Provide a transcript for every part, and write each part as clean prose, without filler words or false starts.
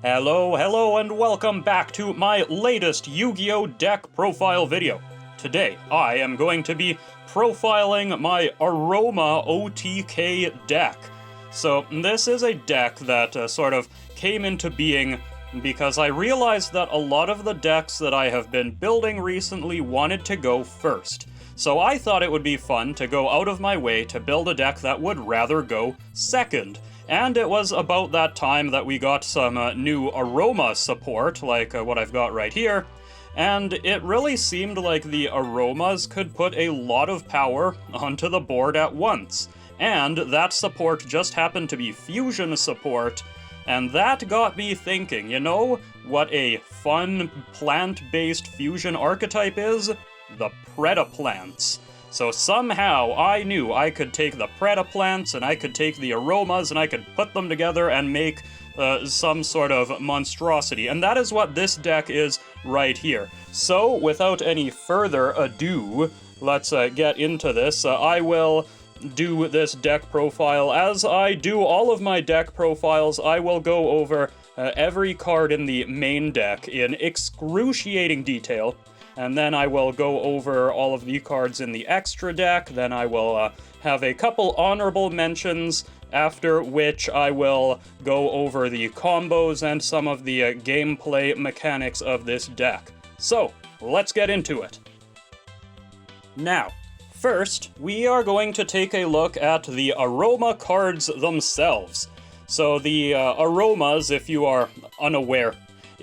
Hello, and welcome back to my latest Yu-Gi-Oh! Deck profile video. Today, I am going to be profiling my Aroma OTK deck. So, this is a deck that sort of came into being because I realized that a lot of the decks that I have been building recently wanted to go first. So I thought it would be fun to go out of my way to build a deck that would rather go second. And it was about that time that we got some new Aroma support, like what I've got right here, and it really seemed like the Aromas could put a lot of power onto the board at once. And that support just happened to be Fusion support, and that got me thinking, you know what a fun plant-based fusion archetype is? The Predaplants. So somehow I knew I could take the Predaplants and I could take the Aromas and I could put them together and make some sort of monstrosity. And that is what this deck is right here. So without any further ado, let's get into this. I will do this deck profile. As I do all of my deck profiles, I will go over every card in the main deck in excruciating detail. And then I will go over all of the cards in the extra deck, then I will have a couple honorable mentions, after which I will go over the combos and some of the gameplay mechanics of this deck. So, let's get into it. Now, first, we are going to take a look at the Aroma cards themselves. So the Aromas, if you are unaware,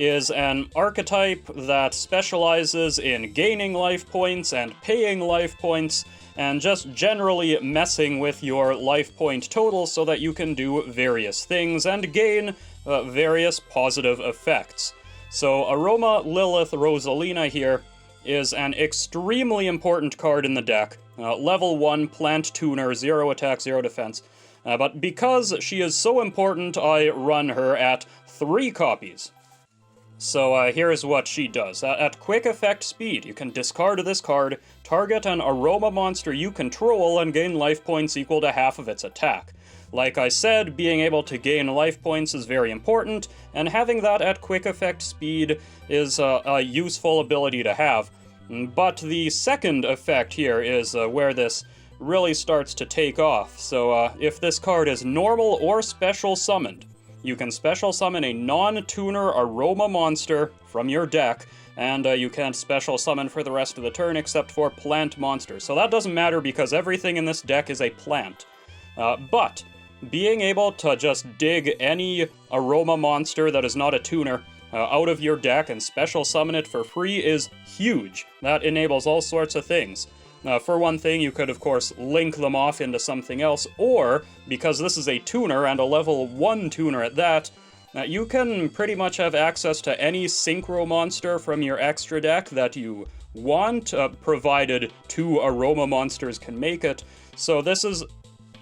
is an archetype that specializes in gaining life points and paying life points, and just generally messing with your life point total so that you can do various things and gain various positive effects. So Aroma Lilith Rosalina here is an extremely important card in the deck. Level 1 plant tuner, 0 attack, 0 defense. But because she is so important, I run her at 3 copies. So here's what she does. At quick effect speed, you can discard this card, target an Aroma monster you control, and gain life points equal to half of its attack. Like I said, being able to gain life points is very important, and having that at quick effect speed is a useful ability to have. But the second effect here is where this really starts to take off. So if this card is normal or special summoned, you can special summon a non-tuner Aroma monster from your deck, and you can't special summon for the rest of the turn except for plant monsters. So that doesn't matter because everything in this deck is a plant. But being able to just dig any Aroma monster that is not a tuner out of your deck and special summon it for free is huge. That enables all sorts of things. For one thing, you could, of course, link them off into something else, or, because this is a tuner, and a level 1 tuner at that, you can pretty much have access to any Synchro monster from your extra deck that you want, provided 2 Aroma monsters can make it. So this is,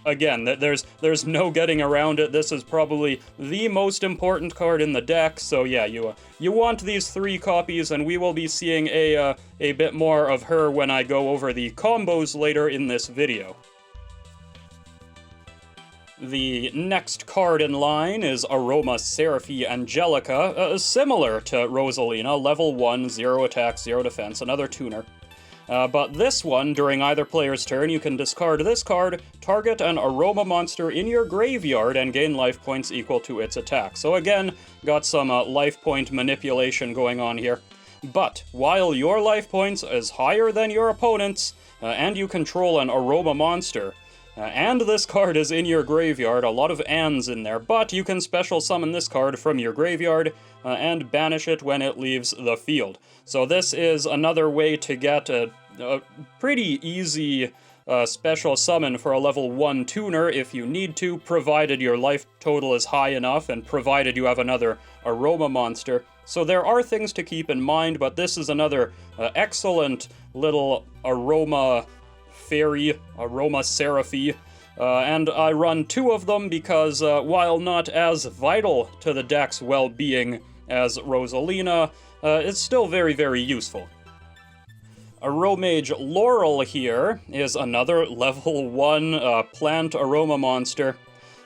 again, there's no getting around it. This is probably the most important card in the deck, so yeah, you want these 3 copies, and we will be seeing a bit more of her when I go over the combos later in this video. The next card in line is Aroma Seraphi Angelica, similar to Rosalina, level 1, 0 attack, 0 defense, another tuner. But this one, during either player's turn, you can discard this card, target an Aroma monster in your graveyard, and gain life points equal to its attack. So again, got some life point manipulation going on here. But while your life points is higher than your opponent's, and you control an Aroma monster, and this card is in your graveyard, a lot of ands in there, but you can special summon this card from your graveyard and banish it when it leaves the field. So this is another way to get a pretty easy special summon for a level 1 tuner if you need to, provided your life total is high enough and provided you have another Aroma monster. So there are things to keep in mind, but this is another excellent little Aroma Fairy, Aroma Seraphi, and I run 2 of them because while not as vital to the deck's well-being as Rosalina, it's still very, very useful. Aromage Laurel here is another level 1 plant aroma monster.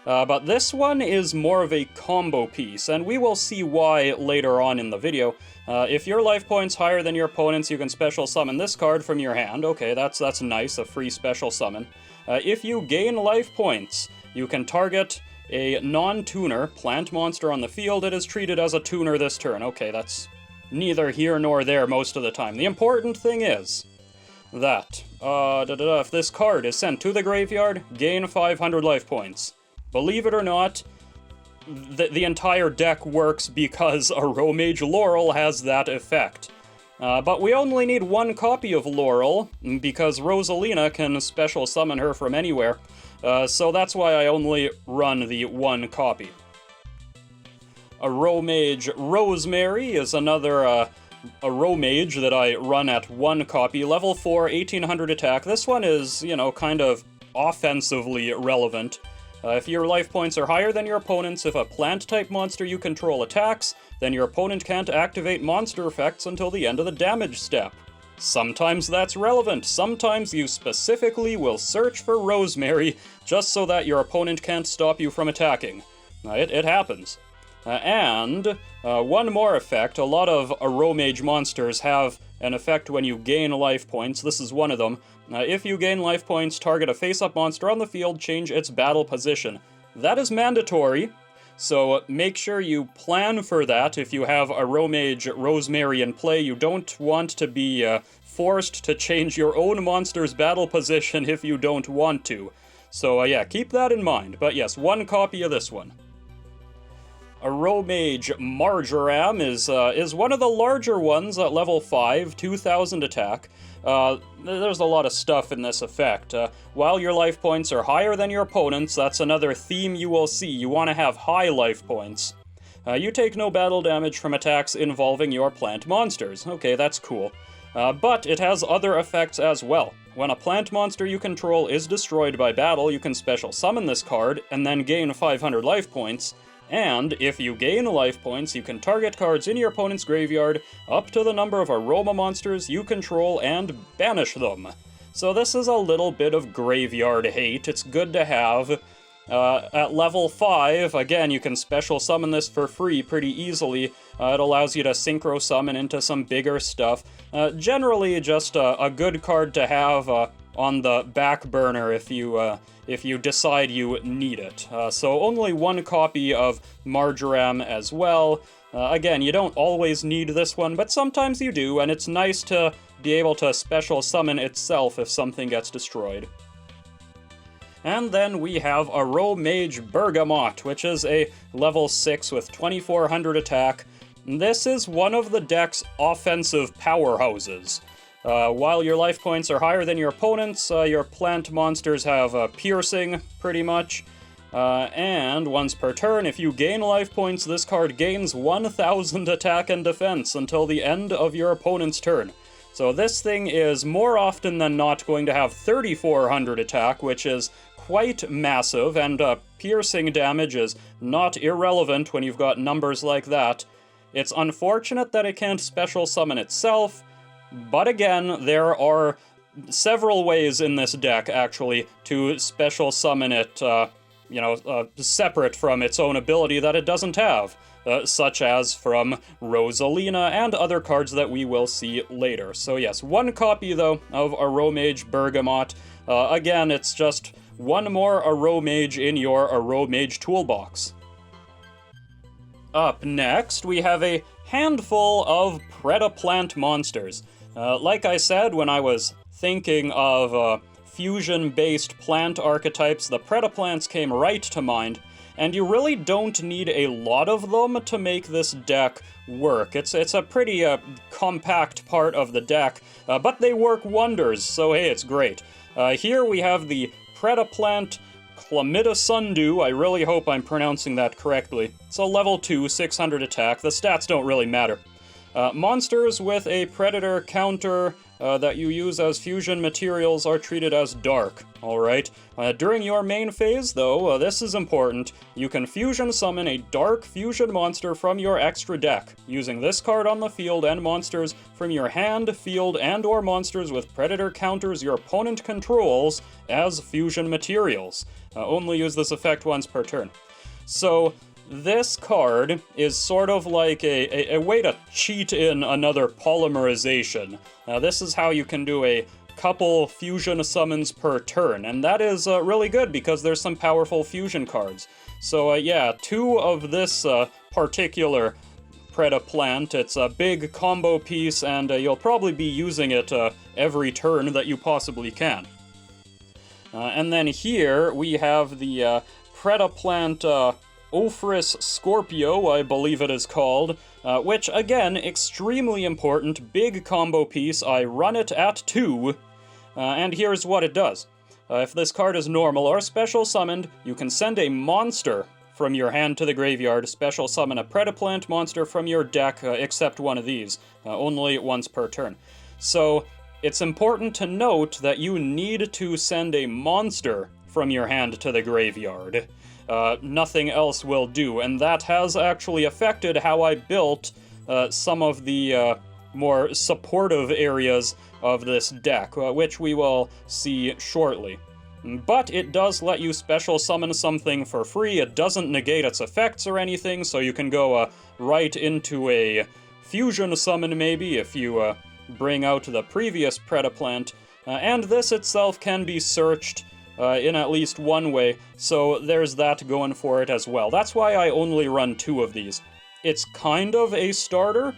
But this one is more of a combo piece, and we will see why later on in the video. If your life point's higher than your opponent's, you can special summon this card from your hand. Okay, that's nice, a free special summon. If you gain life points, you can target a non-tuner plant monster on the field. It is treated as a tuner this turn. Okay, that's neither here nor there most of the time. The important thing is that, if this card is sent to the graveyard, gain 500 life points. Believe it or not, the entire deck works because Aromage Laurel has that effect. But we only need 1 copy of Laurel, because Rosalina can special summon her from anywhere, so that's why I only run the 1 copy. Aromage Rosemary is another Aromage that I run at 1 copy, level 4, 1800 attack. This one is, you know, kind of offensively relevant. If your life points are higher than your opponent's, if a plant-type monster you control attacks, then your opponent can't activate monster effects until the end of the damage step. Sometimes that's relevant. Sometimes you specifically will search for Rosemary just so that your opponent can't stop you from attacking. It happens. And one more effect. A lot of Aromage monsters have an effect when you gain life points. This is one of them. If you gain life points, target a face-up monster on the field, change its battle position. That is mandatory, so make sure you plan for that. If you have Aromage Rosemary in play, you don't want to be forced to change your own monster's battle position if you don't want to. So yeah, keep that in mind. But yes, 1 copy of this one. Aromage Marjoram is one of the larger ones at level 5, 2000 attack. There's a lot of stuff in this effect. While your life points are higher than your opponent's, that's another theme you will see. You want to have high life points. You take no battle damage from attacks involving your plant monsters. Okay, that's cool. But it has other effects as well. When a plant monster you control is destroyed by battle, you can special summon this card and then gain 500 life points. And if you gain life points, you can target cards in your opponent's graveyard up to the number of aroma monsters you control and banish them. So this is a little bit of graveyard hate. It's good to have. At level 5, again, you can special summon this for free pretty easily. It allows you to synchro summon into some bigger stuff. Generally just a good card to have on the back burner if you decide you need it. So only 1 copy of Marjoram as well. Again, you don't always need this one, but sometimes you do, and it's nice to be able to special summon itself if something gets destroyed. And then we have Aromage Bergamot, which is a level 6 with 2400 attack. This is one of the deck's offensive powerhouses. While your life points are higher than your opponent's, your plant monsters have piercing, pretty much. And once per turn, if you gain life points, this card gains 1000 attack and defense until the end of your opponent's turn. So this thing is more often than not going to have 3400 attack, which is quite massive, and piercing damage is not irrelevant when you've got numbers like that. It's unfortunate that it can't special summon itself, but again, there are several ways in this deck, actually, to special summon it, separate from its own ability that it doesn't have, such as from Rosalina and other cards that we will see later. So yes, 1 copy, though, of Aromage Bergamot. Again, it's just 1 more Aromage in your Aromage toolbox. Up next, we have a handful of Predaplant monsters. Like I said, when I was thinking of fusion-based plant archetypes, the Predaplants came right to mind, and you really don't need a lot of them to make this deck work. It's a pretty compact part of the deck, but they work wonders, so hey, it's great. Here we have the Predaplant Chlamydosundu. I really hope I'm pronouncing that correctly. It's a level 2, 600 attack. The stats don't really matter. Monsters with a predator counter that you use as fusion materials are treated as dark, alright? During your main phase, though, this is important, you can fusion summon a dark fusion monster from your extra deck, using this card on the field and monsters from your hand, field, and/or monsters with predator counters your opponent controls as fusion materials. Only use this effect once per turn. So, this card is sort of like a way to cheat in another polymerization. This is how you can do a couple fusion summons per turn, and that is really good because there's some powerful fusion cards. So yeah, 2 of this particular Predaplant. It's a big combo piece, and you'll probably be using it every turn that you possibly can. And then here we have the Predaplant Ophrys Scorpio, I believe it is called, which, again, extremely important, big combo piece. I run it at 2, and here's what it does. If this card is normal or special summoned, you can send a monster from your hand to the graveyard, special summon a Predaplant monster from your deck, except one of these, only once per turn. So, it's important to note that you need to send a monster from your hand to the graveyard. Nothing else will do, and that has actually affected how I built some of the more supportive areas of this deck, which we will see shortly. But it does let you special summon something for free. It doesn't negate its effects or anything, so you can go right into a fusion summon maybe if you bring out the previous Predaplant, and this itself can be searched in at least one way, so there's that going for it as well. That's why I only run 2 of these. It's kind of a starter,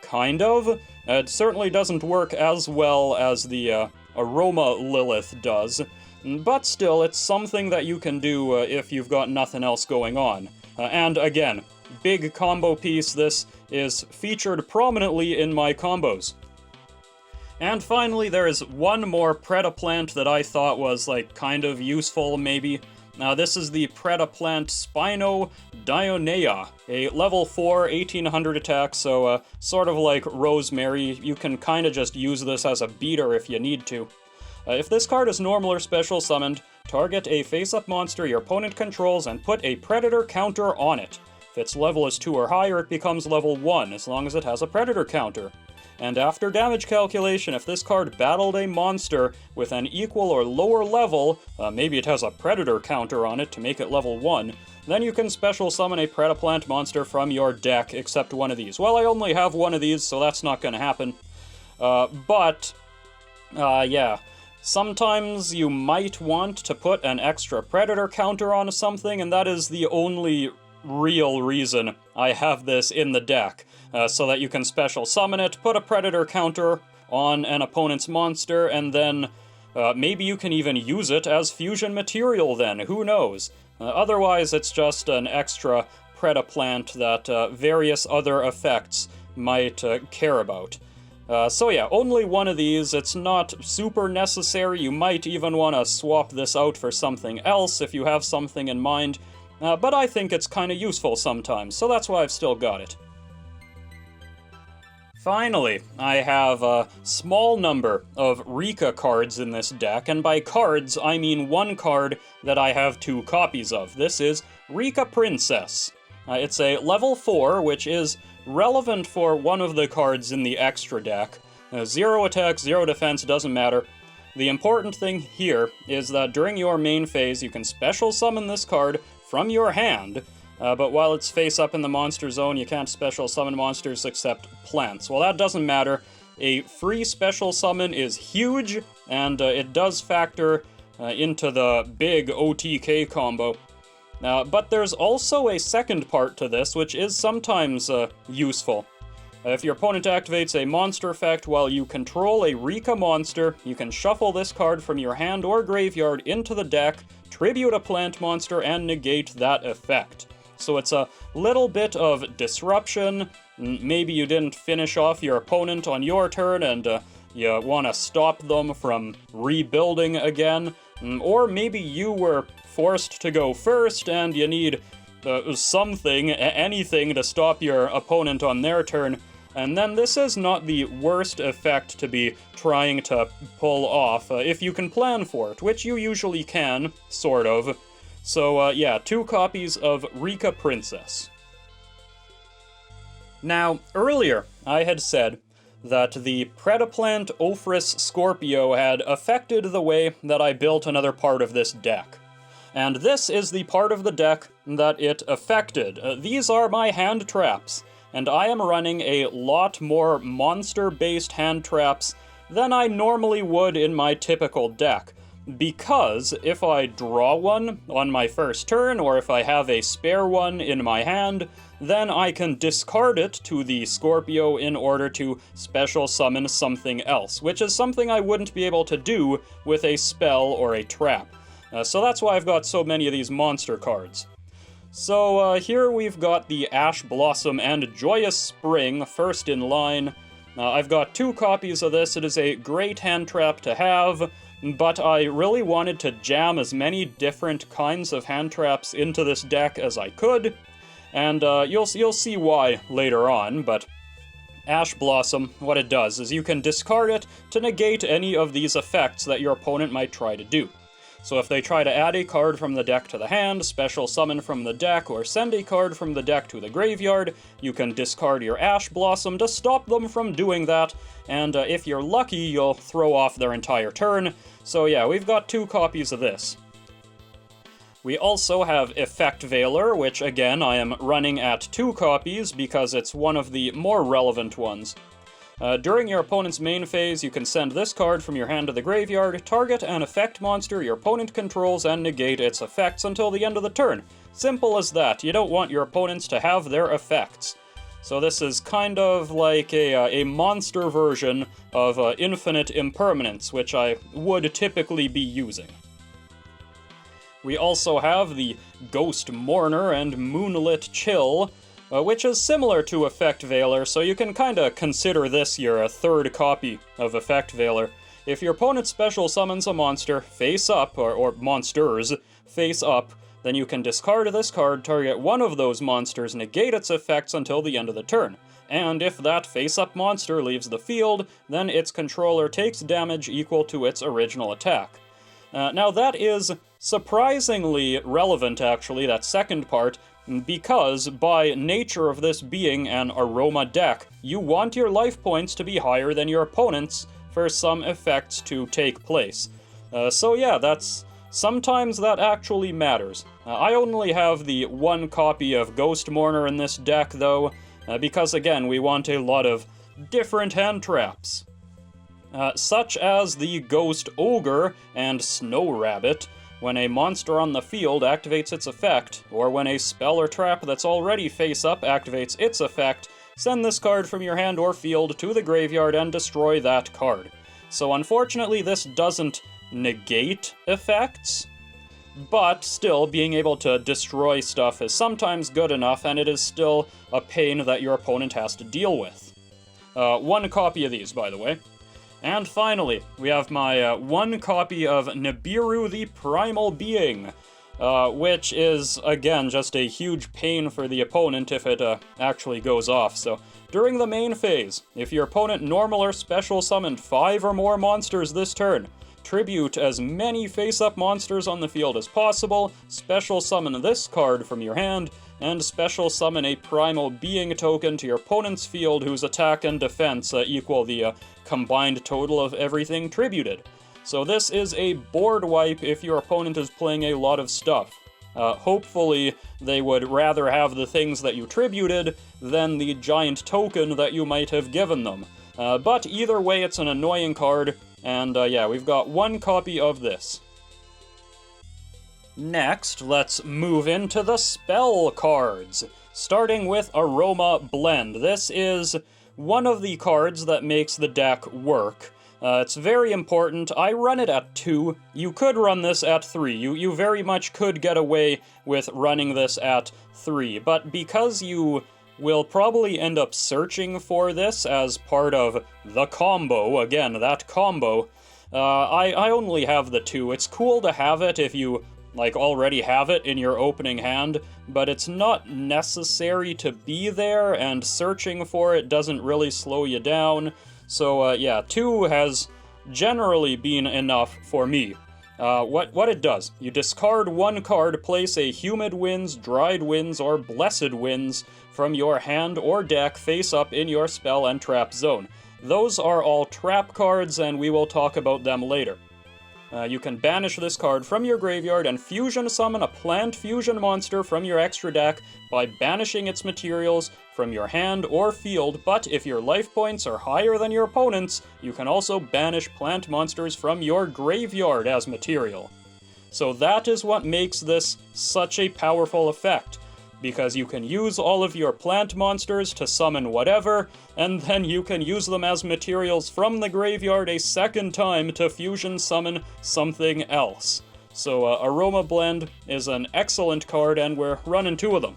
kind of. It certainly doesn't work as well as the Aroma Lilith does, but still, it's something that you can do if you've got nothing else going on. And again, big combo piece. This is featured prominently in my combos. And finally, there is one more Predaplant that I thought was, like, kind of useful, maybe. This is the Predaplant Spino Dionea, a level 4, 1800 attack, so sort of like Rosemary. You can kind of just use this as a beater if you need to. If this card is normal or special summoned, target a face-up monster your opponent controls and put a predator counter on it. If its level is 2 or higher, it becomes level 1, as long as it has a predator counter. And after damage calculation, if this card battled a monster with an equal or lower level, maybe it has a predator counter on it to make it level 1, then you can special summon a Predaplant monster from your deck, except one of these. Well, I only have one of these, so that's not gonna happen. Yeah. Sometimes you might want to put an extra predator counter on something, and that is the only real reason I have this in the deck. So that you can special summon it, put a predator counter on an opponent's monster, and then maybe you can even use it as fusion material then, who knows? Otherwise, it's just an extra Predaplant that various other effects might care about. So yeah, only one of these. It's not super necessary. You might even want to swap this out for something else if you have something in mind, but I think it's kind of useful sometimes, so that's why I've still got it. Finally, I have a small number of Rikka cards in this deck, and by cards, I mean one card that I have 2 copies of. This is Rikka Princess. It's a level 4, which is relevant for one of the cards in the extra deck. 0 attack, 0 defense, doesn't matter. The important thing here is that during your main phase, you can special summon this card from your hand, but while it's face up in the monster zone, you can't special summon monsters except plants. Well, that doesn't matter. A free special summon is huge, and it does factor into the big OTK combo. But there's also a second part to this, which is sometimes useful. If your opponent activates a monster effect while you control a Rikka monster, you can shuffle this card from your hand or graveyard into the deck, tribute a plant monster, and negate that effect. So it's a little bit of disruption. Maybe you didn't finish off your opponent on your turn and you want to stop them from rebuilding again. Or maybe you were forced to go first and you need something, anything to stop your opponent on their turn. And then this is not the worst effect to be trying to pull off, if you can plan for it, which you usually can, sort of. So, yeah, 2 copies of Rikka Princess. Now, earlier, I had said that the Predaplant Scorpio had affected the way that I built another part of this deck. And this is the part of the deck that it affected. These are my hand traps, and I am running a lot more monster-based hand traps than I normally would in my typical deck. Because if I draw one on my first turn, or if I have a spare one in my hand, then I can discard it to the Scorpio in order to special summon something else, which is something I wouldn't be able to do with a spell or a trap. So that's why I've got so many of these monster cards. So here we've got the Ash Blossom and Joyous Spring first in line. I've got 2 copies of this. It is a great hand trap to have, but I really wanted to jam as many different kinds of hand traps into this deck as I could, and you'll see why later on, but Ash Blossom, what it does is you can discard it to negate any of these effects that your opponent might try to do. So if they try to add a card from the deck to the hand, special summon from the deck, or send a card from the deck to the graveyard, you can discard your Ash Blossom to stop them from doing that, and if you're lucky, you'll throw off their entire turn. So yeah, we've got 2 copies of this. We also have Effect Veiler, which again I am running at 2 copies because it's one of the more relevant ones. During your opponent's main phase, you can send this card from your hand to the graveyard, target an effect monster your opponent controls, and negate its effects until the end of the turn. Simple as that. You don't want your opponents to have their effects. So this is kind of like a monster version of Infinite Impermanence, which I would typically be using. We also have the Ghost Mourner and Moonlit Chill, which is similar to Effect Veiler, so you can kinda consider this your 3rd copy of Effect Veiler. If your opponent special summons a monster face up, or monsters face up, then you can discard this card, target one of those monsters, negate its effects until the end of the turn. And if that face-up monster leaves the field, then its controller takes damage equal to its original attack. Now that is surprisingly relevant, actually, that second part, because by nature of this being an Aroma deck, you want your life points to be higher than your opponent's for some effects to take place. So yeah, sometimes that actually matters. I only have the 1 copy of Ghost Mourner in this deck, though, because again, we want a lot of different hand traps. Such as the Ghost Ogre and Snow Rabbit. When a monster on the field activates its effect, or when a spell or trap that's already face-up activates its effect, send this card from your hand or field to the graveyard and destroy that card. So unfortunately, this doesn't negate effects, but still, being able to destroy stuff is sometimes good enough, and it is still a pain that your opponent has to deal with. 1 copy of these, by the way. And finally, we have my 1 copy of Nibiru the Primal Being, which is, again, just a huge pain for the opponent if it actually goes off. So, during the main phase, if your opponent normal or special summoned 5 or more monsters this turn, tribute as many face-up monsters on the field as possible, special summon this card from your hand, and special summon a Primal Being token to your opponent's field whose attack and defense equal the combined total of everything tributed. So this is a board wipe if your opponent is playing a lot of stuff. Hopefully they would rather have the things that you tributed than the giant token that you might have given them. But either way, it's an annoying card, and yeah, we've got 1 copy of this. Next, let's move into the spell cards, starting with Aroma Blend. This is one of the cards that makes the deck work. It's very important. I run it at 2. You could run this at 3. You very much could get away with running this at 3, but because you will probably end up searching for this as part of the combo, again, that combo, I only have the 2. It's cool to have it if you like, already have it in your opening hand, but it's not necessary to be there, and searching for it doesn't really slow you down. So, yeah, 2 has generally been enough for me. What it does, you discard 1 card, place a Humid Winds, Dried Winds, or Blessed Winds from your hand or deck face up in your spell and trap zone. Those are all trap cards, and we will talk about them later. You can banish this card from your graveyard and fusion summon a plant fusion monster from your extra deck by banishing its materials from your hand or field, but if your life points are higher than your opponent's, you can also banish plant monsters from your graveyard as material. So that is what makes this such a powerful effect, because you can use all of your plant monsters to summon whatever, and then you can use them as materials from the graveyard a second time to fusion summon something else. So Aroma Blend is an excellent card, and we're running 2 of them.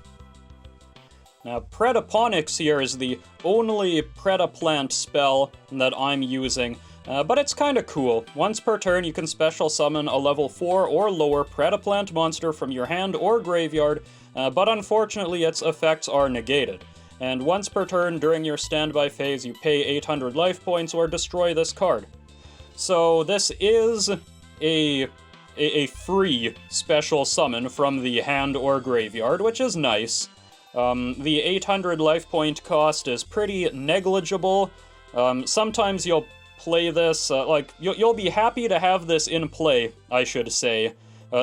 Now, Predaplants here is the only Predaplant spell that I'm using, but it's kinda cool. Once per turn, you can special summon a level 4 or lower Predaplant monster from your hand or graveyard, but unfortunately its effects are negated. And once per turn during your standby phase, you pay 800 life points or destroy this card. So this is a free special summon from the hand or graveyard, which is nice. The 800 life point cost is pretty negligible. Sometimes you'll play this, you'll be happy to have this in play, I should say,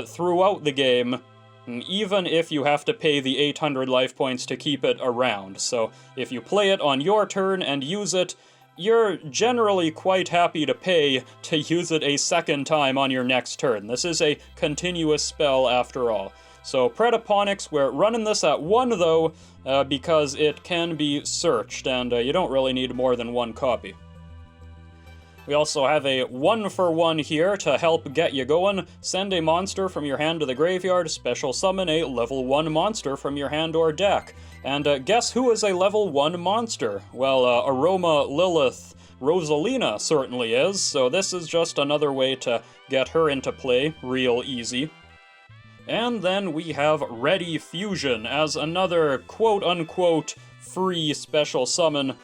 throughout the game, even if you have to pay the 800 life points to keep it around. So if you play it on your turn and use it, you're generally quite happy to pay to use it a second time on your next turn. This is a continuous spell after all. So Predaplants, we're running this at 1 though, because it can be searched, and you don't really need more than 1 copy. We also have a 1-for-1 here to help get you going. Send a monster from your hand to the graveyard, special summon a level 1 monster from your hand or deck. And guess who is a level 1 monster? Well, Aroma Lilith Rosalina certainly is, so this is just another way to get her into play real easy. And then we have Ready Fusion as another quote-unquote free special summon.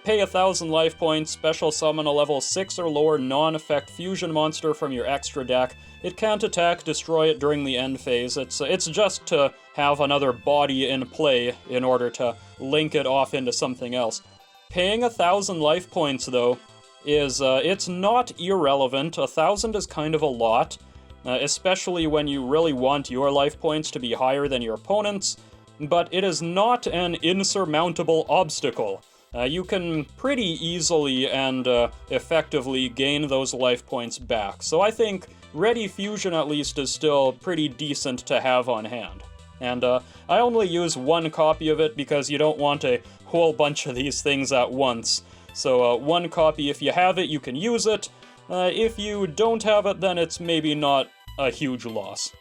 Pay 1,000 life points, special summon a level 6 or lower non-effect fusion monster from your extra deck. It can't attack, destroy it during the end phase. It's just to have another body in play in order to link it off into something else. Paying 1,000 life points, though, is, it's not irrelevant. 1,000 is kind of a lot, especially when you really want your life points to be higher than your opponent's, but it is not an insurmountable obstacle. You can pretty easily and effectively gain those life points back, so I think Ready Fusion at least is still pretty decent to have on hand. And I only use 1 copy of it because you don't want a whole bunch of these things at once. So 1 copy, if you have it, you can use it. If you don't have it, then it's maybe not a huge loss.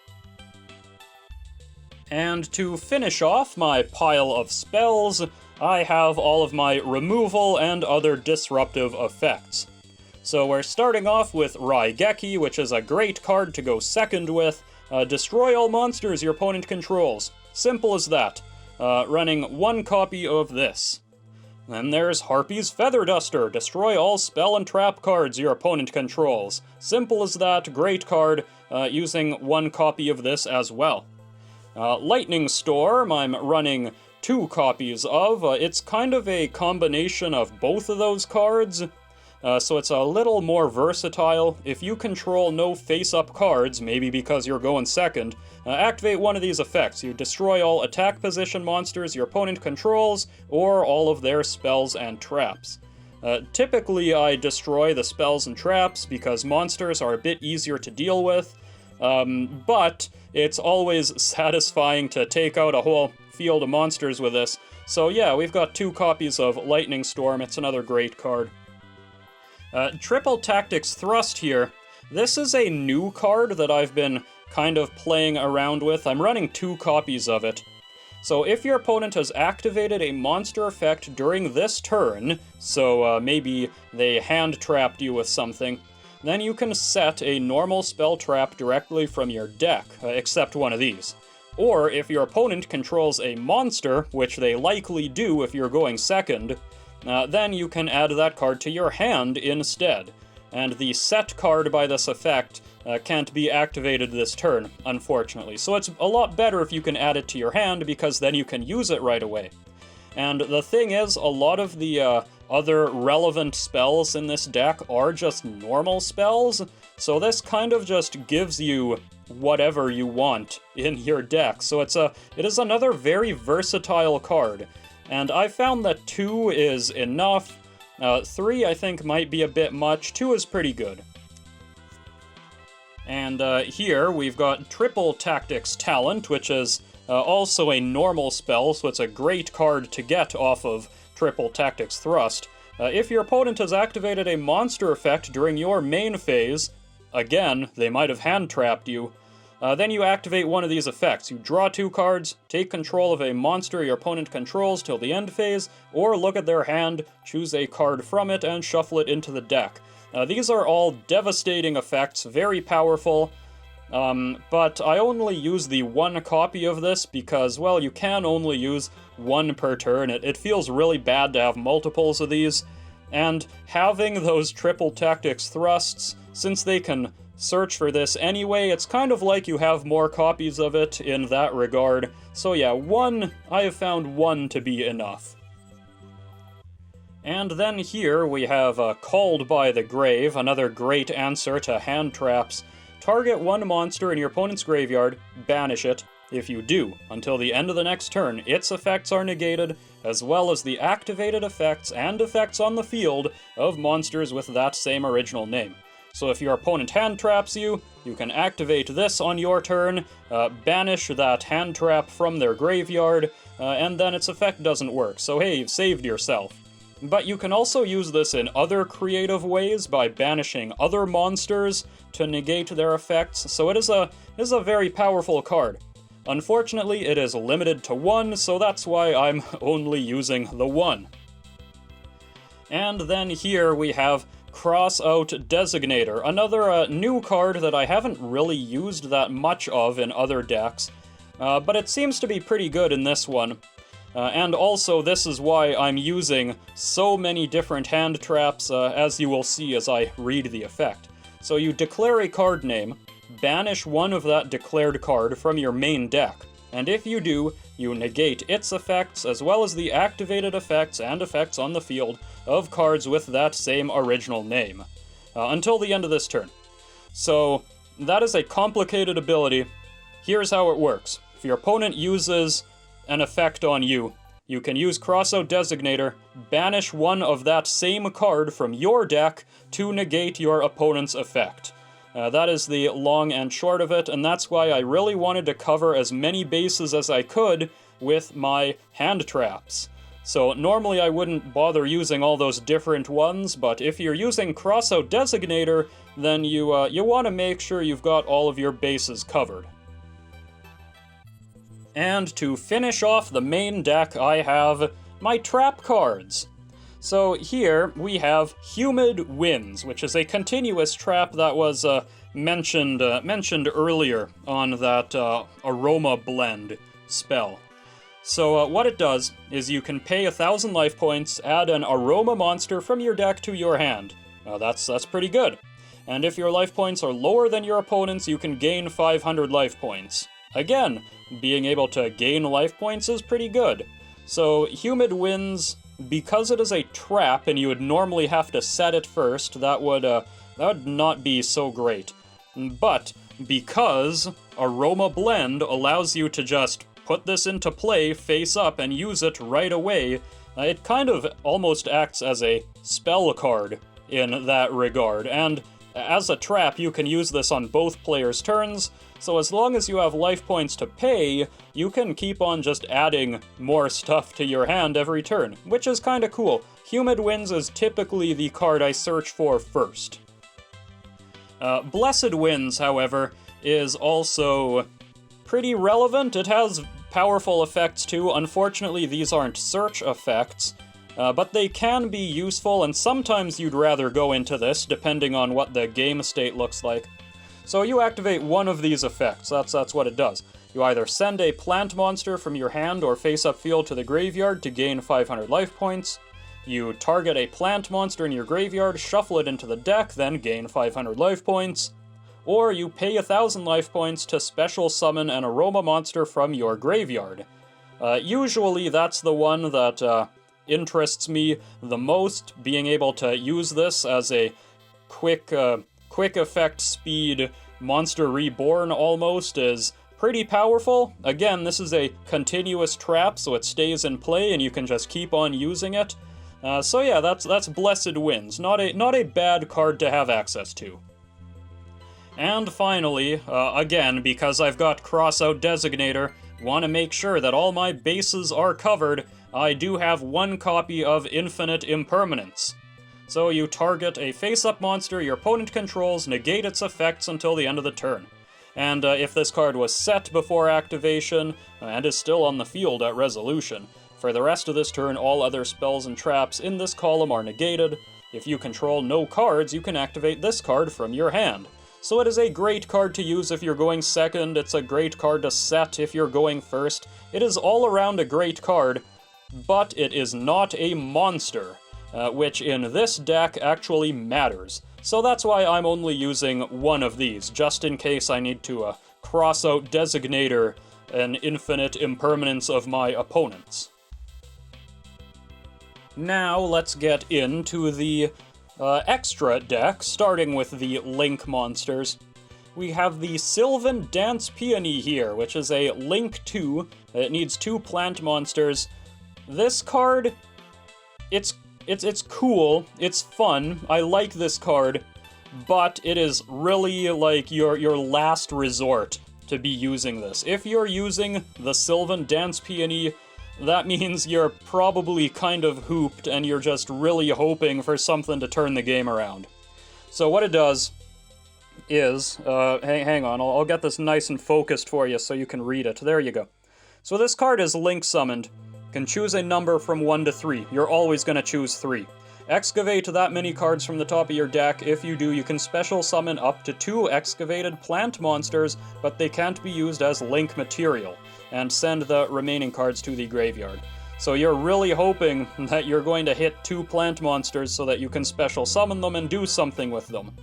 And to finish off my pile of spells, I have all of my removal and other disruptive effects. So we're starting off with Raigeki, which is a great card to go second with. Destroy all monsters your opponent controls. Simple as that. Running 1 copy of this. Then there's Harpy's Feather Duster. Destroy all spell and trap cards your opponent controls. Simple as that, great card, using 1 copy of this as well. Lightning Storm, I'm running 2 copies of. It's kind of a combination of both of those cards, so it's a little more versatile. If you control no face-up cards, maybe because you're going second, activate one of these effects. You destroy all attack position monsters your opponent controls, or all of their spells and traps. Typically, I destroy the spells and traps because monsters are a bit easier to deal with, but it's always satisfying to take out a whole field of monsters with this. So yeah, we've got 2 copies of Lightning Storm. It's another great card. Triple Tactics Thrust here. This is a new card that I've been kind of playing around with. I'm running 2 copies of it. So if your opponent has activated a monster effect during this turn, so maybe they hand-trapped you with something, then you can set a normal spell trap directly from your deck, except one of these. Or, if your opponent controls a monster, which they likely do if you're going second, then you can add that card to your hand instead. And the set card by this effect can't be activated this turn, unfortunately. So it's a lot better if you can add it to your hand, because then you can use it right away. And the thing is, a lot of the other relevant spells in this deck are just normal spells, so this kind of just gives you whatever you want in your deck. So it is another very versatile card, and I found that 2 is enough. 3 I think might be a bit much. 2 is pretty good. And here we've got Triple Tactics Talent, which is also a normal spell, so it's a great card to get off of Triple Tactics Thrust. If your opponent has activated a monster effect during your main phase, again, they might have hand-trapped you, then you activate one of these effects. You draw 2 cards, take control of a monster your opponent controls till the end phase, or look at their hand, choose a card from it, and shuffle it into the deck. These are all devastating effects, very powerful, but I only use the 1 copy of this because, well, you can only use 1 per turn. It feels really bad to have multiples of these, and having those Triple Tactics Thrusts, since they can search for this anyway, it's kind of like you have more copies of it in that regard. So yeah, 1, I have found 1 to be enough. And then here we have Called by the Grave, another great answer to hand traps. Target 1 monster in your opponent's graveyard, banish it. If you do, until the end of the next turn, its effects are negated, as well as the activated effects and effects on the field of monsters with that same original name. So if your opponent hand traps you, you can activate this on your turn, banish that hand trap from their graveyard, and then its effect doesn't work. So hey, you've saved yourself. But you can also use this in other creative ways by banishing other monsters to negate their effects, so it is a very powerful card. Unfortunately, it is limited to 1, so that's why I'm only using the 1. And then here we have Cross-Out Designator, another new card that I haven't really used that much of in other decks, but it seems to be pretty good in this one. And also, this is why I'm using so many different hand traps, as you will see as I read the effect. So you declare a card name, banish 1 of that declared card from your main deck, and if you do, you negate its effects as well as the activated effects and effects on the field of cards with that same original name, until the end of this turn. So, that is a complicated ability. Here's how it works. If your opponent uses an effect on you, you can use Cross-Out Designator, banish 1 of that same card from your deck to negate your opponent's effect. That is the long and short of it, and that's why I really wanted to cover as many bases as I could with my hand traps. So normally I wouldn't bother using all those different ones, but if you're using Cross-Out Designator, then you want to make sure you've got all of your bases covered. And to finish off the main deck, I have my trap cards. So here we have Humid Winds, which is a continuous trap that was mentioned earlier on that Aroma Blend spell. So what it does is you can pay 1,000 life points, add an Aroma monster from your deck to your hand. That's pretty good. And if your life points are lower than your opponent's, you can gain 500 life points. Again, being able to gain life points is pretty good. So Humid Winds, because it is a trap and you would normally have to set it first, that would not be so great. But because Aroma Blend allows you to just put this into play face up and use it right away, it kind of almost acts as a spell card in that regard. And as a trap, you can use this on both players' turns, so as long as you have life points to pay, you can keep on just adding more stuff to your hand every turn, which is kinda cool. Humid Winds is typically the card I search for first. Blessed Winds, however, is also pretty relevant. It has powerful effects too. Unfortunately, these aren't search effects, but they can be useful, and sometimes you'd rather go into this, depending on what the game state looks like. So you activate one of these effects, that's what it does. You either send a plant monster from your hand or face-up field to the graveyard to gain 500 life points. You target a plant monster in your graveyard, shuffle it into the deck, then gain 500 life points. Or you pay 1,000 life points to special summon an aroma monster from your graveyard. Usually that's the one that interests me the most, being able to use this as a quick effect speed monster reborn almost is pretty powerful. Again, this is a continuous trap, so it stays in play and you can just keep on using it. So yeah, that's Blessed Winds. Not a bad card to have access to. And finally, again, because I've got Crossout Designator, want to make sure that all my bases are covered, I do have one copy of Infinite Impermanence. So you target a face-up monster your opponent controls, negate its effects until the end of the turn. And if this card was set before activation, and is still on the field at resolution, for the rest of this turn all other spells and traps in this column are negated. If you control no cards, you can activate this card from your hand. So it is a great card to use if you're going second, it's a great card to set if you're going first. It is all around a great card, but it is not a monster, which in this deck actually matters. So that's why I'm only using one of these, just in case I need to Crossout Designator an Infinite Impermanence of my opponents. Now let's get into the extra deck, starting with the Link monsters. We have the Sylvan Dance Peony here, which is a Link 2. It needs 2 plant monsters. This card, it's cool, it's fun, I like this card, but it is really like your last resort to be using this. If you're using the Sylvan Dance Peony, that means you're probably kind of hooped and you're just really hoping for something to turn the game around. So what it does is, hang on, I'll get this nice and focused for you so you can read it. There you go. So this card is Link summoned. Can choose a number from 1 to 3. You're always going to choose 3. Excavate that many cards from the top of your deck. If you do, you can special summon up to 2 excavated plant monsters, but they can't be used as Link material, and send the remaining cards to the graveyard. So you're really hoping that you're going to hit 2 plant monsters so that you can special summon them and do something with them.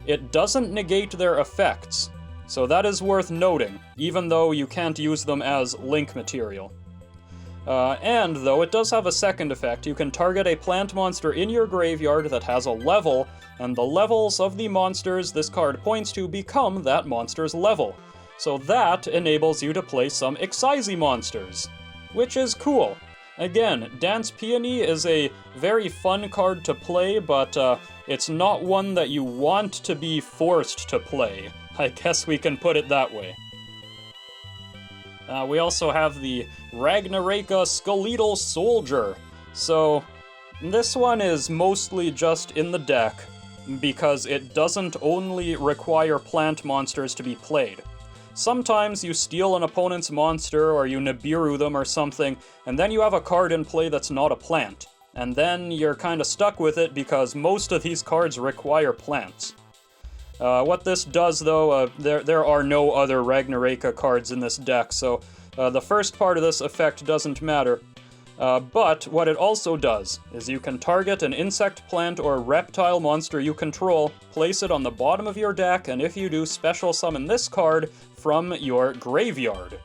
It doesn't negate their effects, so that is worth noting, even though you can't use them as Link material. And, though it does have a second effect, you can target a plant monster in your graveyard that has a level, and the levels of the monsters this card points to become that monster's level. So that enables you to play some Excise monsters, which is cool. Again, Dance Peony is a very fun card to play, but it's not one that you want to be forced to play. I guess we can put it that way. We also have the Ragnaraka Skeletal Soldier. So this one is mostly just in the deck because it doesn't only require plant monsters to be played. Sometimes you steal an opponent's monster or you Nibiru them or something, and then you have a card in play that's not a plant. And then you're kinda stuck with it because most of these cards require plants. What this does, though, there are no other Ragnaraka cards in this deck, so the first part of this effect doesn't matter. But what it also does is you can target an insect, plant, or reptile monster you control, place it on the bottom of your deck, and if you do, special summon this card from your graveyard.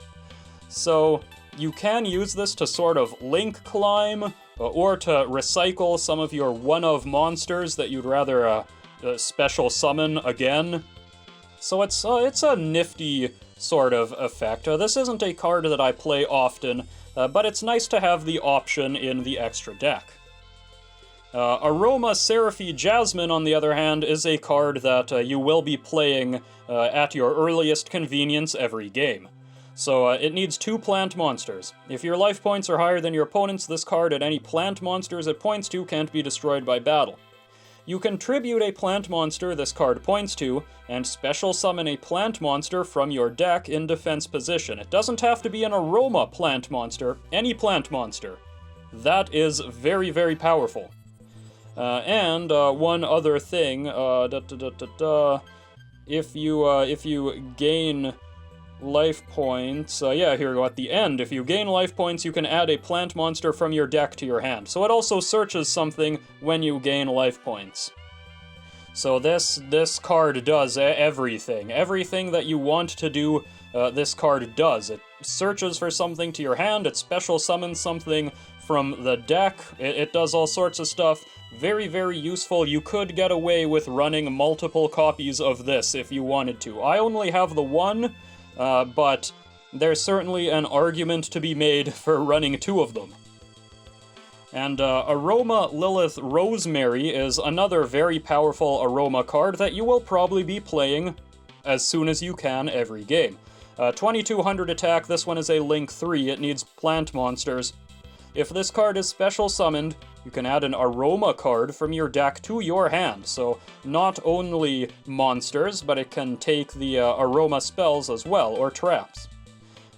So you can use this to sort of Link climb, or to recycle some of your one-of monsters that you'd rather special summon again. So it's a nifty sort of effect. This isn't a card that I play often, but it's nice to have the option in the extra deck. Aroma Seraphy Jasmine, on the other hand, is a card that you will be playing at your earliest convenience every game. So it needs 2 plant monsters. If your life points are higher than your opponent's, this card and any plant monsters it points to can't be destroyed by battle. You can tribute a plant monster this card points to, and special summon a plant monster from your deck in defense position. It doesn't have to be an aroma plant monster, any plant monster. That is very, very powerful. And one other thing, if you gain life points, yeah, here we go, at the end, if you gain life points, you can add a plant monster from your deck to your hand. So it also searches something when you gain life points. So this card does everything. Everything that you want to do, this card does. It searches for something to your hand, it special summons something from the deck, it does all sorts of stuff. Very, very useful. You could get away with running multiple copies of this if you wanted to. I only have the one, but there's certainly an argument to be made for running two of them. And Aroma Lilith Rosemary is another very powerful Aroma card that you will probably be playing as soon as you can every game. 2200 attack, this one is a Link 3, it needs plant monsters. If this card is special summoned, you can add an Aroma card from your deck to your hand, so not only monsters, but it can take the Aroma spells as well, or traps.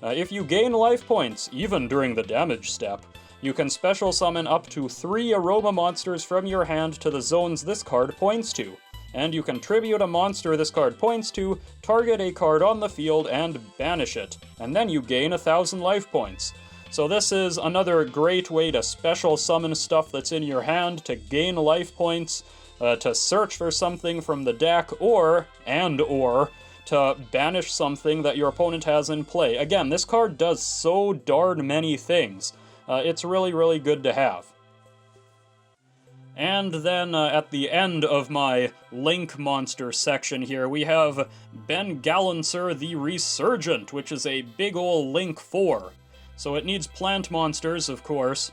If you gain life points, even during the damage step, you can special summon up to 3 Aroma monsters from your hand to the zones this card points to. And you can tribute a monster this card points to, target a card on the field, and banish it. And then you gain 1,000 life points. So this is another great way to special summon stuff that's in your hand, to gain life points, to search for something from the deck, or to banish something that your opponent has in play. Again, this card does so darn many things. It's really, really good to have. And then at the end of my Link monster section here, we have Ben Gallancer the Resurgent, which is a big ol' Link 4. So it needs plant monsters, of course.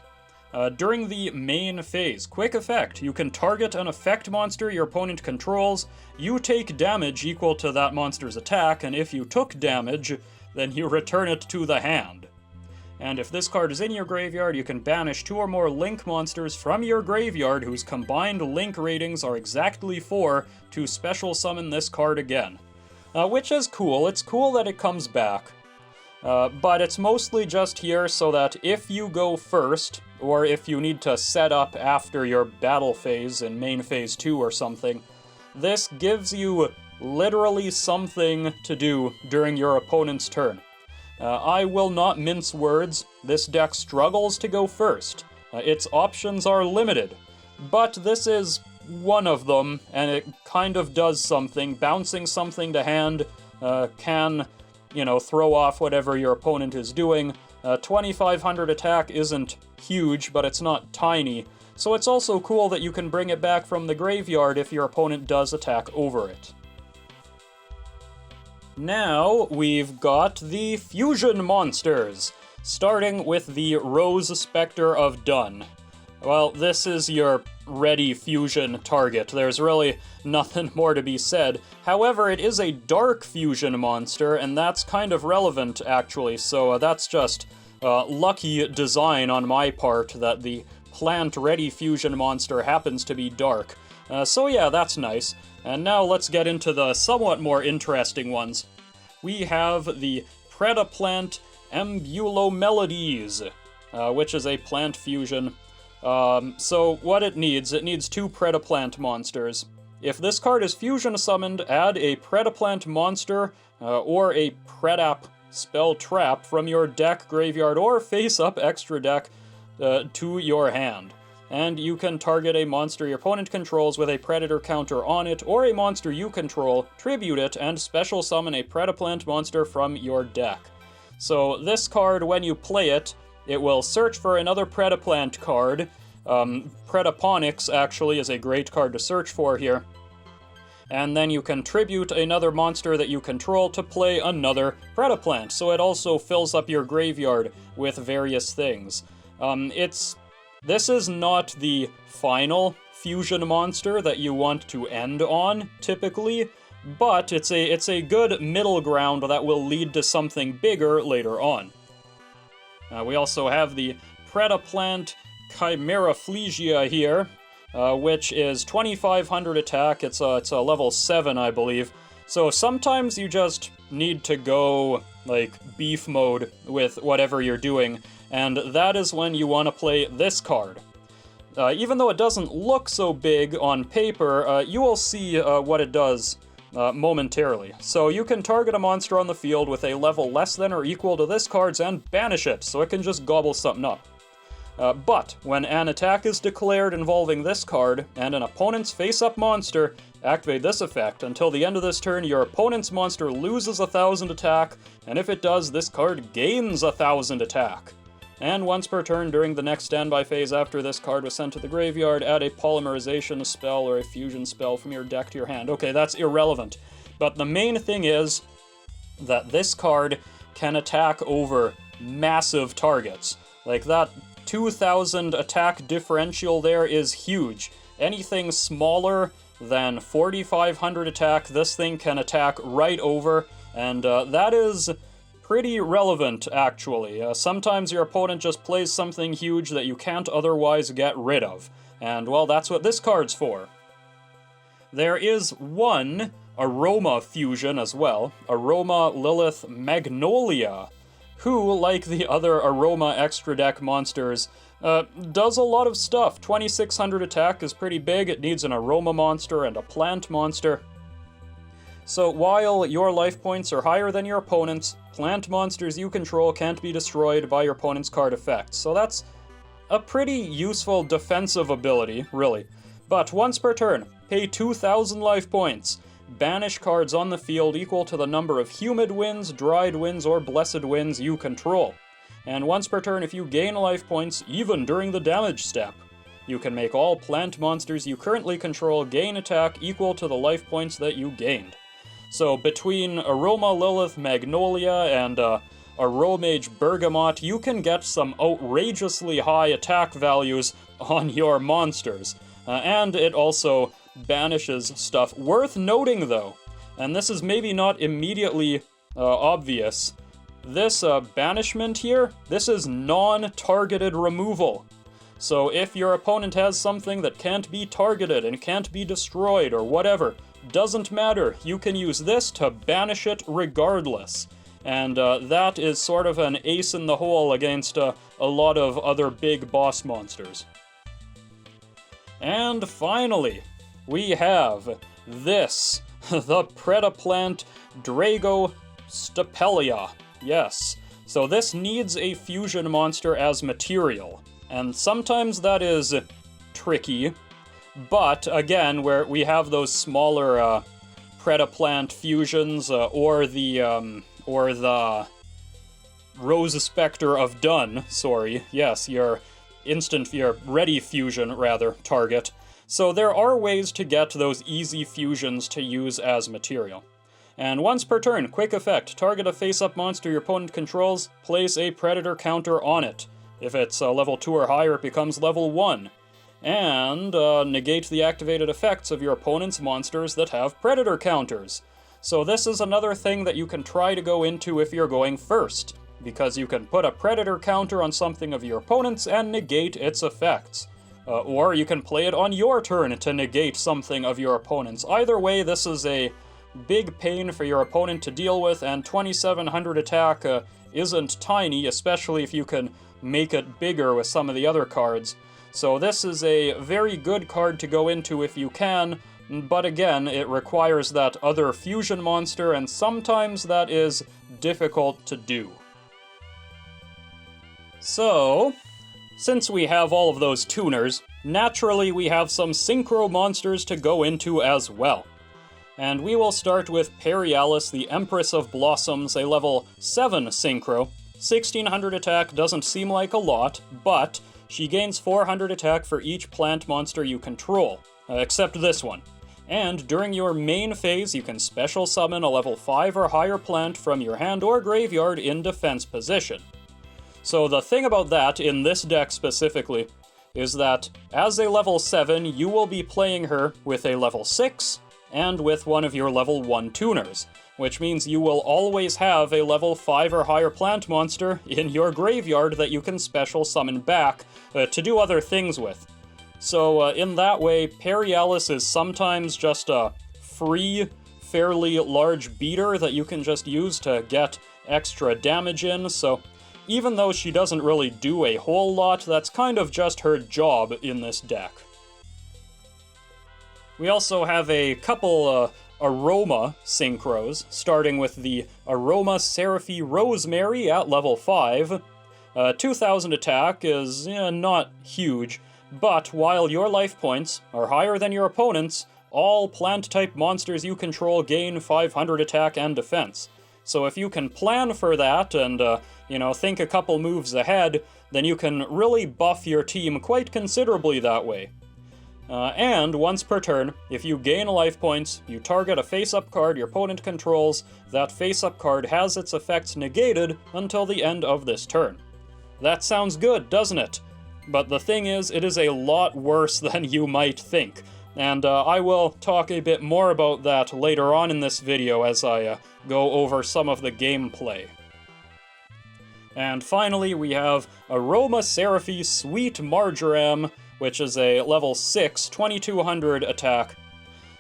During the main phase, quick effect, you can target an effect monster your opponent controls, you take damage equal to that monster's attack, and if you took damage, then you return it to the hand. And if this card is in your graveyard, you can banish 2 or more Link monsters from your graveyard whose combined Link ratings are exactly 4 to special summon this card again. Which is cool. It's cool that it comes back. But it's mostly just here so that if you go first, or if you need to set up after your battle phase in main phase 2 or something, this gives you literally something to do during your opponent's turn. I will not mince words, this deck struggles to go first. Its options are limited, but this is one of them, and it kind of does something. Bouncing something to hand can, throw off whatever your opponent is doing. 2500 attack isn't huge, but it's not tiny, so it's also cool that you can bring it back from the graveyard if your opponent does attack over it. Now, we've got the fusion monsters, starting with the Rose Spectre of Dun. Well, this is your ready fusion target. There's really nothing more to be said. However, it is a dark fusion monster, and that's kind of relevant, actually, so that's just lucky design on my part that the plant-ready fusion monster happens to be dark. So yeah, that's nice. And now let's get into the somewhat more interesting ones. We have the Predaplant Embulomelodies, which is a plant fusion. So what it needs 2 Predaplant monsters. If this card is fusion summoned, add a Predaplant monster or a Predap spell trap from your deck, graveyard, or face-up extra deck to your hand. And you can target a monster your opponent controls with a Predator counter on it, or a monster you control, tribute it, and special summon a Predaplant monster from your deck. So this card, when you play it, it will search for another Predaplant card. Predaponics, actually, is a great card to search for here. And then you can tribute another monster that you control to play another Predaplant, so it also fills up your graveyard with various things. This is not the final fusion monster that you want to end on, typically, but it's a good middle ground that will lead to something bigger later on. We also have the Predaplant Chimeraplegia here, which is 2500 attack. It's a level 7, I believe. So sometimes you just need to go, like, beef mode with whatever you're doing, and that is when you want to play this card. Even though it doesn't look so big on paper, you will see what it does momentarily. So you can target a monster on the field with a level less than or equal to this card's and banish it, so it can just gobble something up. But when an attack is declared involving this card, and an opponent's face-up monster, activate this effect. Until the end of this turn, your opponent's monster loses 1,000 attack, and if it does, this card gains 1,000 attack. And once per turn during the next standby phase after this card was sent to the graveyard, add a polymerization spell or a fusion spell from your deck to your hand. Okay, that's irrelevant. But the main thing is that this card can attack over massive targets. Like, that 2,000 attack differential there is huge. Anything smaller than 4,500 attack, this thing can attack right over, and that is pretty relevant, actually. Sometimes your opponent just plays something huge that you can't otherwise get rid of, and, well, that's what this card's for. There is one Aroma fusion as well, Aroma Lilith Magnolia, who, like the other Aroma extra deck monsters, does a lot of stuff. 2,600 attack is pretty big. It needs an Aroma monster and a plant monster. So while your life points are higher than your opponent's, plant monsters you control can't be destroyed by your opponent's card effects. So that's a pretty useful defensive ability, really. But once per turn, pay 2,000 life points. Banish cards on the field equal to the number of humid winds, dried winds, or blessed winds you control. And once per turn, if you gain life points, even during the damage step, you can make all plant monsters you currently control gain attack equal to the life points that you gained. So between Aroma Lilith Magnolia and Aromage Bergamot, you can get some outrageously high attack values on your monsters. And it also banishes stuff. Worth noting, though, and this is maybe not immediately obvious, this banishment here, this is non-targeted removal. So if your opponent has something that can't be targeted and can't be destroyed or whatever, doesn't matter, you can use this to banish it regardless. And that is sort of an ace in the hole against a lot of other big boss monsters. And finally, we have this, the Predaplant Drago Stapelia. Yes, so this needs a fusion monster as material, and sometimes that is tricky, but again, where we have those smaller Predaplant fusions, or the Rose Spectre of Dun, sorry, yes, your ready fusion, rather, target. So there are ways to get those easy fusions to use as material. And once per turn, quick effect, target a face-up monster your opponent controls, place a predator counter on it. If it's level 2 or higher, it becomes level 1. And negate the activated effects of your opponent's monsters that have predator counters. So this is another thing that you can try to go into if you're going first, because you can put a predator counter on something of your opponent's and negate its effects. Or you can play it on your turn to negate something of your opponent's. Either way, this is a big pain for your opponent to deal with, and 2,700 attack isn't tiny, especially if you can make it bigger with some of the other cards. So this is a very good card to go into if you can, but again, it requires that other fusion monster, and sometimes that is difficult to do. So, since we have all of those tuners, naturally we have some Synchro monsters to go into as well. And we will start with Perialis, the Empress of Blossoms, a level 7 Synchro. 1,600 attack doesn't seem like a lot, but she gains 400 attack for each plant monster you control, except this one. And during your main phase, you can special summon a level 5 or higher plant from your hand or graveyard in defense position. So the thing about that, in this deck specifically, is that as a level 7, you will be playing her with a level 6, and with one of your level 1 tuners, which means you will always have a level 5 or higher plant monster in your graveyard that you can special summon back to do other things with. So in that way, Perialis is sometimes just a free fairly large beater that you can just use to get extra damage in, so even though she doesn't really do a whole lot, that's kind of just her job in this deck. We also have a couple Aroma Synchros, starting with the Aroma Seraphie Rosemary at level 5. 2000 attack is not huge, but while your life points are higher than your opponent's, all plant-type monsters you control gain 500 attack and defense. So if you can plan for that and, think a couple moves ahead, then you can really buff your team quite considerably that way. And once per turn, if you gain life points, you target a face-up card your opponent controls. That face-up card has its effects negated until the end of this turn. That sounds good, doesn't it? But the thing is, it is a lot worse than you might think. And I will talk a bit more about that later on in this video as I go over some of the gameplay. And finally, we have Aroma Seraphie Sweet Marjoram, which is a level 6, 2200 attack.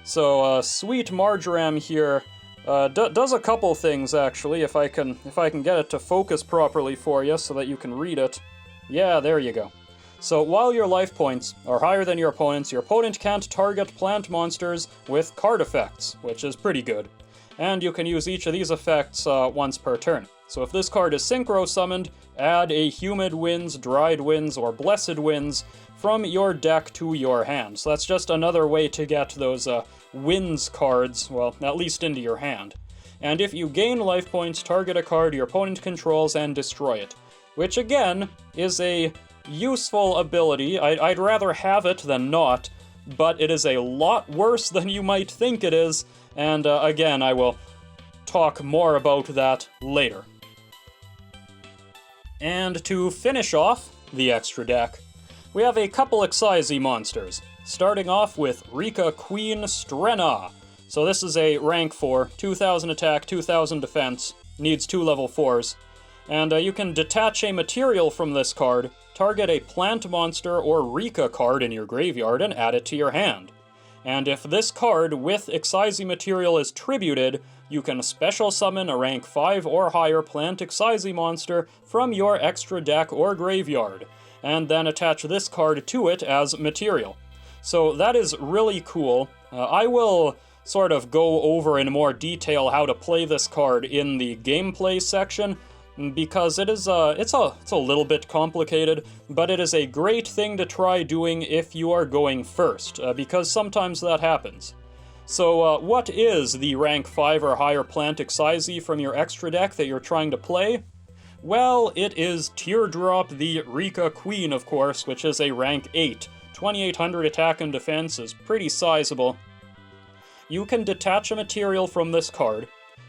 So Sweet Marjoram here does a couple things, actually, if I can get it to focus properly for you so that you can read it. Yeah, there you go. So while your life points are higher than your opponent can't target plant monsters with card effects, which is pretty good. And you can use each of these effects once per turn. So if this card is Synchro summoned, add a Humid Winds, Dried Winds, or Blessed Winds from your deck to your hand. So that's just another way to get those Winds cards, well, at least into your hand. And if you gain life points, target a card your opponent controls and destroy it. Which again, is a useful ability. I'd rather have it than not, but it is a lot worse than you might think it is, and again, I will talk more about that later. And to finish off the extra deck, we have a couple Excise monsters, starting off with Rikka Queen Strenna. So this is a rank 4, 2000 attack, 2000 defense, needs 2 level 4s, and you can detach a material from this card, target a plant monster or Rikka card in your graveyard and add it to your hand. And if this card with Excise material is tributed, you can special summon a rank 5 or higher plant Excise monster from your extra deck or graveyard, and then attach this card to it as material. So that is really cool. I will sort of go over in more detail how to play this card in the gameplay section, because it's a little bit complicated, but it is a great thing to try doing if you are going first, because sometimes that happens. So what is the rank 5 or higher plant Excise from your extra deck that you're trying to play? Well, it is Teardrop the Rikka Queen, of course, which is a rank 8. 2800 attack and defense is pretty sizable. You can detach a material from this card,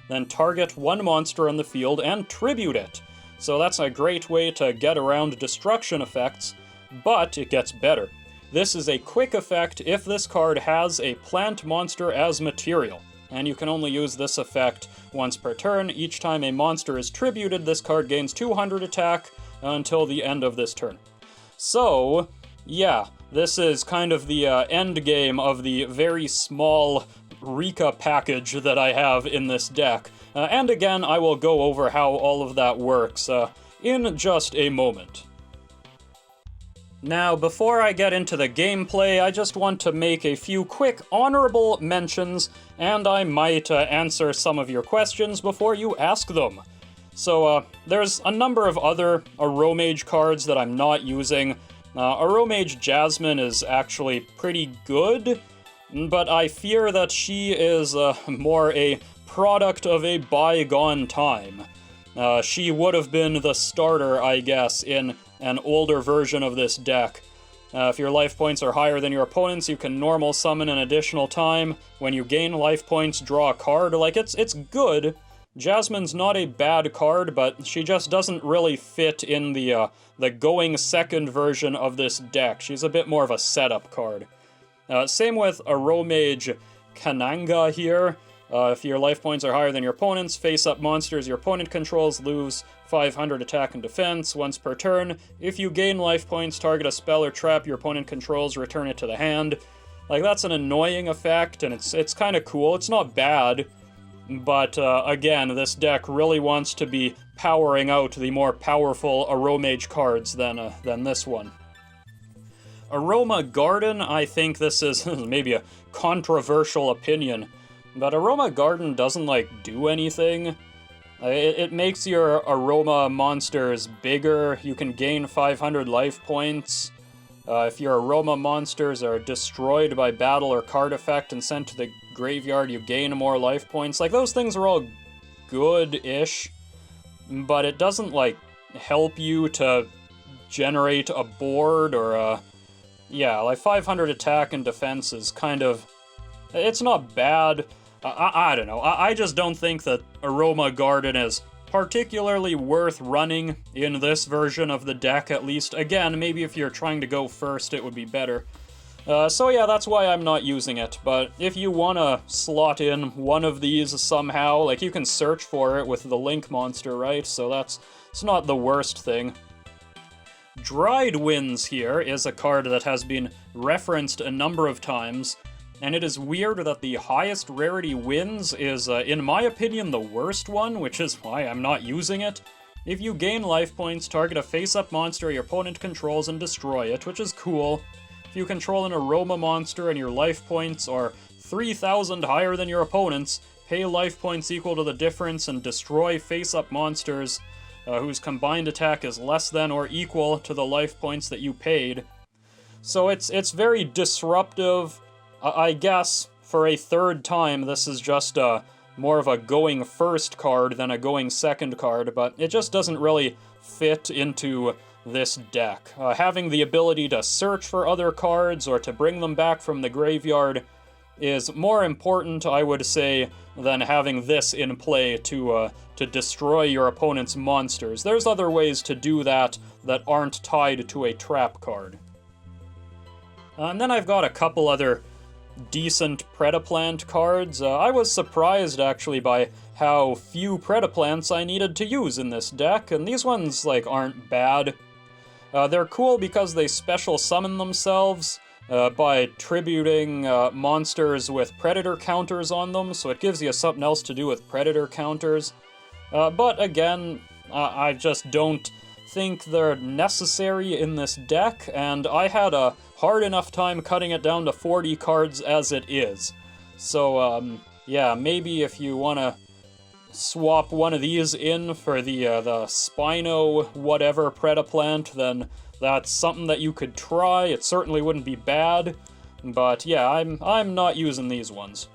then target one monster on the field and tribute it. So that's a great way to get around destruction effects, but it gets better. This is a quick effect if this card has a plant monster as material, and you can only use this effect once per turn. Each time a monster is tributed, this card gains 200 attack until the end of this turn. So, yeah, this is kind of the end game of the very small Rikka package that I have in this deck. And again, I will go over how all of that works in just a moment. Now, before I get into the gameplay, I just want to make a few quick honorable mentions, and I might answer some of your questions before you ask them. So, there's a number of other Aromage cards that I'm not using. Aromage Jasmine is actually pretty good, but I fear that she is more a product of a bygone time. She would have been the starter, I guess, in an older version of this deck. If your life points are higher than your opponent's, you can normal summon an additional time. When you gain life points, draw a card. Like, it's good. Jasmine's not a bad card, but she just doesn't really fit in the going second version of this deck. She's a bit more of a setup card. Same with Aromage Kananga here. If your life points are higher than your opponent's, face-up monsters your opponent controls lose 500 attack and defense once per turn. If you gain life points, target a spell or trap your opponent controls, return it to the hand. Like, that's an annoying effect, and it's kind of cool. It's not bad, but again, this deck really wants to be powering out the more powerful Aromage cards than this one. Aroma Garden, I think this is maybe a controversial opinion, but Aroma Garden doesn't, like, do anything. It makes your Aroma monsters bigger. You can gain 500 life points. If your Aroma monsters are destroyed by battle or card effect and sent to the graveyard, you gain more life points. Like, those things are all good-ish, but it doesn't, like, help you to generate a board or a... Yeah, like, 500 attack and defense is kind of... It's not bad. I don't know. I just don't think that Aroma Garden is particularly worth running in this version of the deck, at least. Again, maybe if you're trying to go first, it would be better. So yeah, that's why I'm not using it. But if you want to slot in one of these somehow, like, you can search for it with the Link monster, right? So it's not the worst thing. Dried Winds here is a card that has been referenced a number of times, and it is weird that the highest rarity Winds is, in my opinion, the worst one, which is why I'm not using it. If you gain life points, target a face-up monster your opponent controls and destroy it, which is cool. If you control an Aroma monster and your life points are 3,000 higher than your opponent's, pay life points equal to the difference and destroy face-up monsters whose combined attack is less than or equal to the life points that you paid. So it's very disruptive. I guess, for a third time, this is just more of a going first card than a going second card, but it just doesn't really fit into this deck. Having the ability to search for other cards or to bring them back from the graveyard is more important, I would say, than having this in play to destroy your opponent's monsters. There's other ways to do that aren't tied to a trap card. And then I've got a couple other decent Predaplant cards. I was surprised, actually, by how few Predaplants I needed to use in this deck, and these ones, like, aren't bad. They're cool because they special summon themselves by tributing monsters with Predator counters on them, so it gives you something else to do with Predator counters. But again, I just don't think they're necessary in this deck, and I had a hard enough time cutting it down to 40 cards as it is. So, yeah, maybe if you want to swap one of these in for the Spino whatever Predaplant, then that's something that you could try. It certainly wouldn't be bad, but yeah, I'm not using these ones.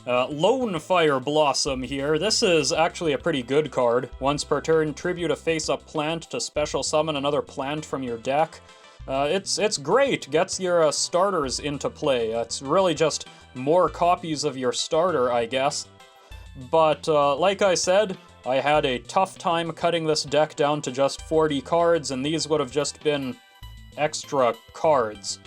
Lone Fire Blossom here. This is actually a pretty good card. Once per turn, tribute a face-up plant to special summon another plant from your deck. It's great. Gets your starters into play. It's really just more copies of your starter, I guess. But like I said, I had a tough time cutting this deck down to just 40 cards, and these would have just been extra cards.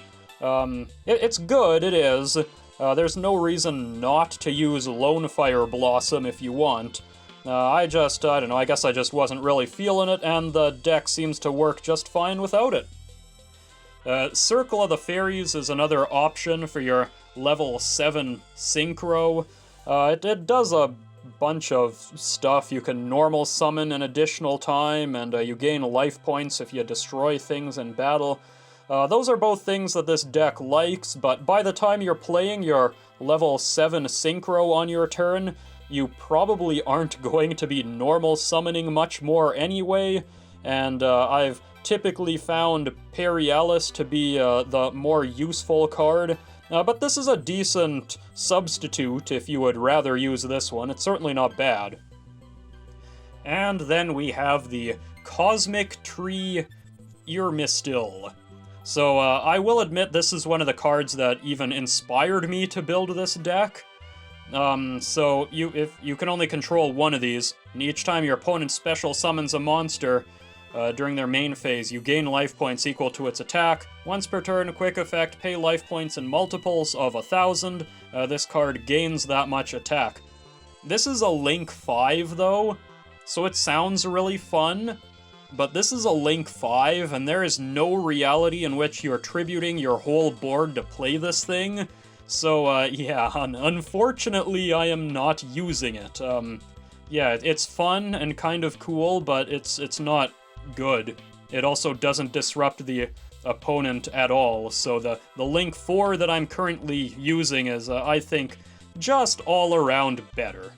It's good, it is. There's no reason not to use Lone Fire Blossom if you want. I don't know, I guess I just wasn't really feeling it, and the deck seems to work just fine without it. Circle of the Fairies is another option for your level 7 Synchro. It does a bunch of stuff. You can normal summon an additional time, and you gain life points if you destroy things in battle. Those are both things that this deck likes, but by the time you're playing your level 7 Synchro on your turn, you probably aren't going to be normal summoning much more anyway, and I've typically found Perialis to be the more useful card. But this is a decent substitute if you would rather use this one. It's certainly not bad. And then we have the Cosmic Tree Irmistil. So I will admit this is one of the cards that even inspired me to build this deck. So if you can only control one of these, and each time your opponent special summons a monster during their main phase, you gain life points equal to its attack. Once per turn, quick effect, pay life points in multiples of 1,000. This card gains that much attack. This is a Link 5, though, so it sounds really fun, But this is a Link 5, and there is no reality in which you're tributing your whole board to play this thing. So, yeah, unfortunately, I am not using it. Yeah, it's fun and kind of cool, but it's not good. It also doesn't disrupt the opponent at all, so the Link 4 that I'm currently using is, I think, just all around better.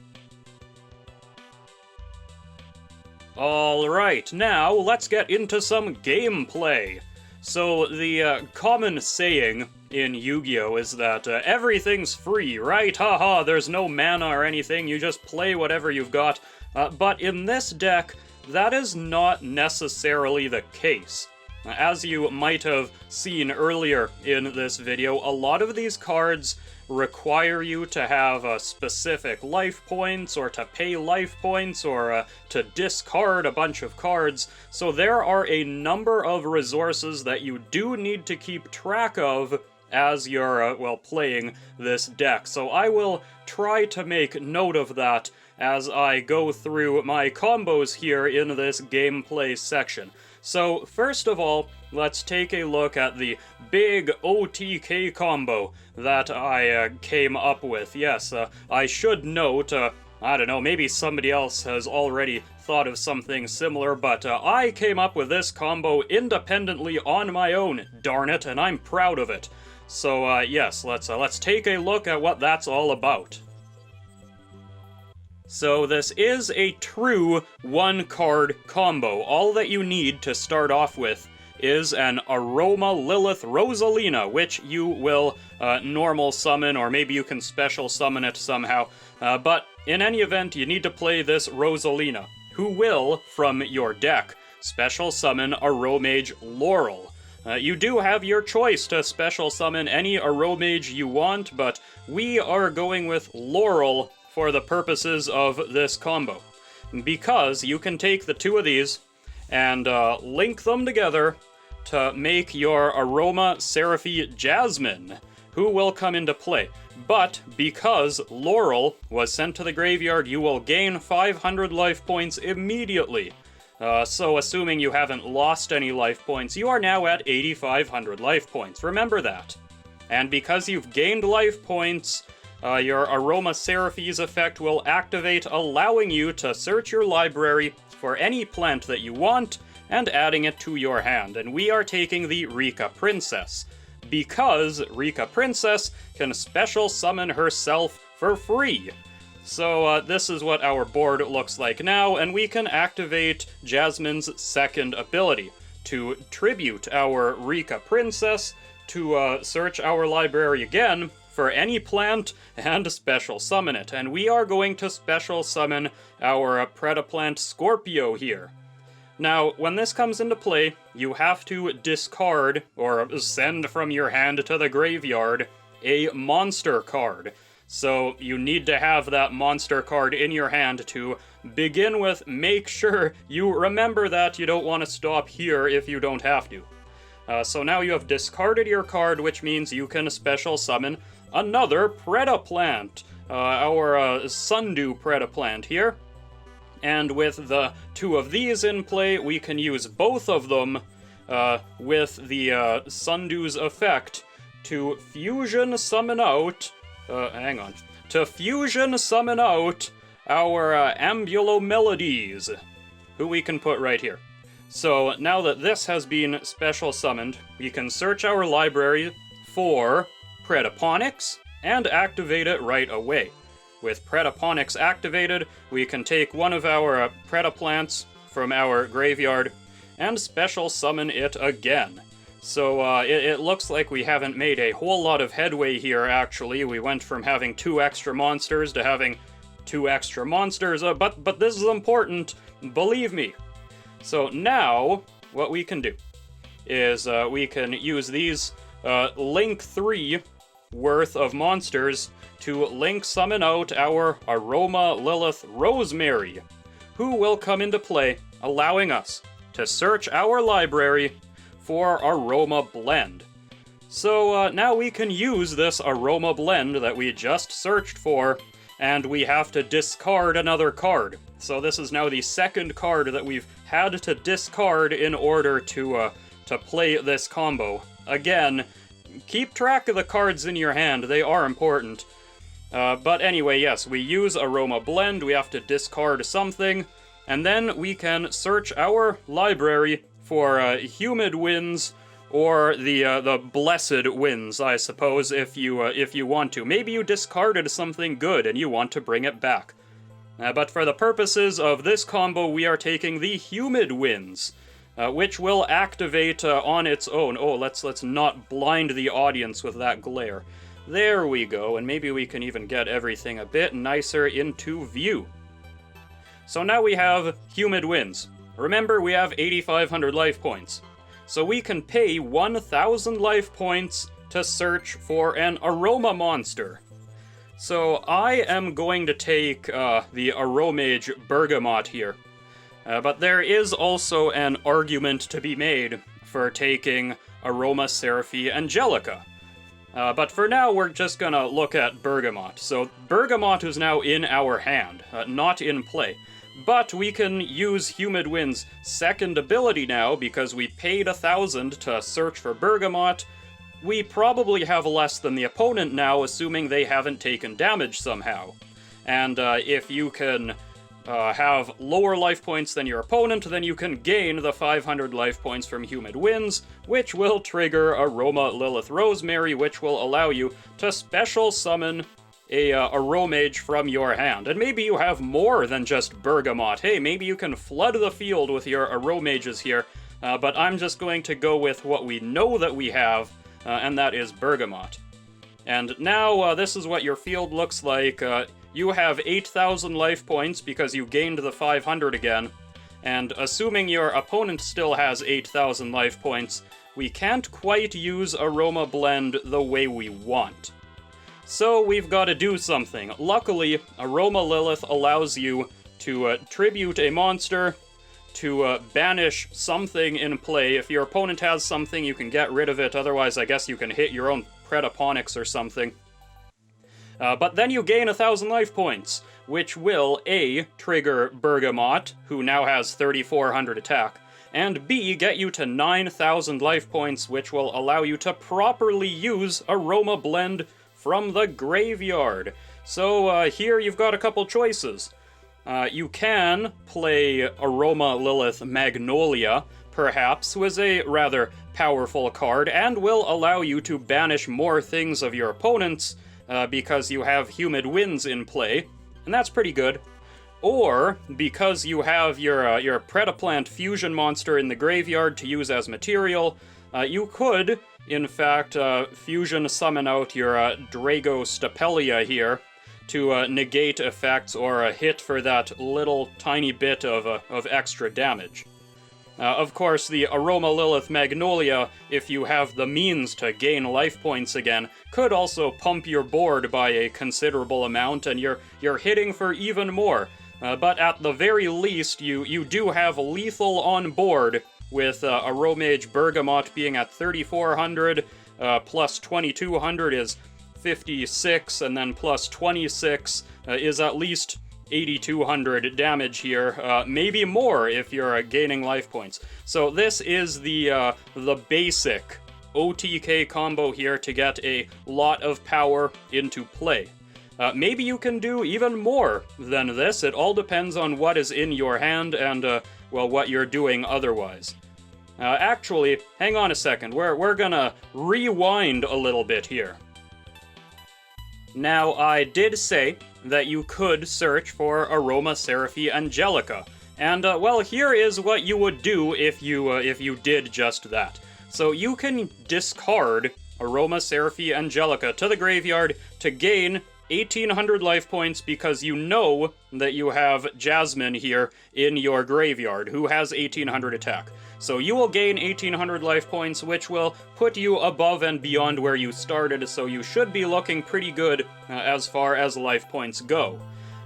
Alright, now let's get into some gameplay. So, the common saying in Yu-Gi-Oh! Is that everything's free, right? Haha, there's no mana or anything, you just play whatever you've got. But in this deck, that is not necessarily the case. As you might have seen earlier in this video, a lot of these cards require you to have specific life points, or to pay life points, or to discard a bunch of cards, so there are a number of resources that you do need to keep track of as you're, well, playing this deck. So I will try to make note of that as I go through my combos here in this gameplay section. So, first of all, let's take a look at the big OTK combo that I came up with. Yes, I should note, I don't know, maybe somebody else has already thought of something similar, but I came up with this combo independently on my own, darn it, and I'm proud of it. So, yes, let's take a look at what that's all about. So this is a true one-card combo. All that you need to start off with is an Aroma Lilith Rosalina, which you will normal summon, or maybe you can special summon it somehow. But in any event, you need to play this Rosalina, who will, from your deck, special summon Aromage Laurel. You do have your choice to special summon any Aromage you want, but we are going with Laurel for the purposes of this combo, because you can take the two of these and link them together to make your Aroma Seraphy Jasmine, who will come into play. But because Laurel was sent to the graveyard, you will gain 500 life points immediately. So assuming you haven't lost any life points, you are now at 8,500 life points. Remember that. And because you've gained life points, your Aroma Seraphy's effect will activate, allowing you to search your library for any plant that you want and adding it to your hand. And we are taking the Rikka Princess, because Rikka Princess can special summon herself for free. So this is what our board looks like now, and we can activate Jasmine's second ability to tribute our Rikka Princess, to search our library again for any plant and special summon it. And we are going to special summon our Predaplant Scorpio here. Now, when this comes into play, you have to discard, or send from your hand to the graveyard, a monster card. So you need to have that monster card in your hand to begin with. Make sure you remember that. You don't want to stop here if you don't have to. So now you have discarded your card, which means you can special summon another Predaplant, our Sundew Predaplant here. And with the two of these in play, we can use both of them with the Sundew's effect to fusion summon out, to fusion summon out our Ambulomelodies, who we can put right here. So now that this has been special summoned, we can search our library for Predaponics and activate it right away. With Predaponics activated, we can take one of our Predaplants from our graveyard and special summon it again. So it looks like we haven't made a whole lot of headway here, actually. We went from having 2 extra monsters to having 2 extra monsters, but this is important, believe me. So now, what we can do is we can use these Link 3 worth of monsters to link summon out our Aroma Lilith Rosemary, who will come into play, allowing us to search our library for Aroma Blend. So now we can use this Aroma Blend that we just searched for, and we have to discard another card. So this is now the second card that we've had to discard in order to play this combo. Again, keep track of the cards in your hand, they are important. But anyway, yes, we use Aroma Blend, we have to discard something, and then we can search our library for Humid Winds, or the Blessed Winds, I suppose, if you want to. Maybe you discarded something good and you want to bring it back. But for the purposes of this combo, we are taking the Humid Winds, which will activate on its own. Oh, let's not blind the audience with that glare. There we go, and maybe we can even get everything a bit nicer into view. So now we have Humid Winds. Remember, we have 8,500 life points. So we can pay 1,000 life points to search for an aroma monster. So I am going to take the Aromage Bergamot here. But there is also an argument to be made for taking Aroma Seraphi Angelica. But for now, we're just gonna look at Bergamot. So Bergamot is now in our hand, not in play. But we can use Humid Wind's second ability now, because we paid 1,000 to search for Bergamot. We probably have less than the opponent now, assuming they haven't taken damage somehow. And if you can have lower life points than your opponent, then you can gain the 500 life points from Humid Winds, which will trigger Aroma Lilith Rosemary, which will allow you to special summon a Aromage from your hand. And maybe you have more than just Bergamot. Hey, maybe you can flood the field with your Aromages here, but I'm just going to go with what we know that we have, and that is Bergamot. And now, this is what your field looks like. You have 8,000 life points because you gained the 500 again, and assuming your opponent still has 8,000 life points, we can't quite use Aroma Blend the way we want. So we've got to do something. Luckily, Aroma Lilith allows you to tribute a monster, to banish something in play. If your opponent has something, you can get rid of it, otherwise I guess you can hit your own Predaponics or something. But then you gain 1,000 life points, which will A, trigger Bergamot, who now has 3,400 attack, and B, get you to 9,000 life points, which will allow you to properly use Aroma Blend from the graveyard. So here you've got a couple choices. You can play Aroma Lilith Magnolia, perhaps, who is a rather powerful card, and will allow you to banish more things of your opponents, because you have Humid Winds in play, and that's pretty good. Or, because you have your Predaplant fusion monster in the graveyard to use as material, you could, in fact, fusion summon out your Drago Stapelia here to negate effects or hit for that little tiny bit of extra damage. Of course, the Aroma Lilith Magnolia, if you have the means to gain life points again, could also pump your board by a considerable amount, and you're hitting for even more. But at the very least, you do have lethal on board, with Aromage Bergamot being at 3,400, plus 2,200 is 56, and then plus 26 is at least 8,200 damage here, maybe more if you're gaining life points. So this is the basic OTK combo here to get a lot of power into play. Maybe you can do even more than this. It all depends on what is in your hand and, well, what you're doing otherwise. Actually, hang on a second. We're gonna rewind a little bit here. Now, I did say that you could search for Aroma Seraphi Angelica, and, well, here is what you would do if you did just that. So you can discard Aroma Seraphi Angelica to the graveyard to gain 1,800 life points because you know that you have Jasmine here in your graveyard, who has 1,800 attack. So you will gain 1,800 life points, which will put you above and beyond where you started, so you should be looking pretty good as far as life points go.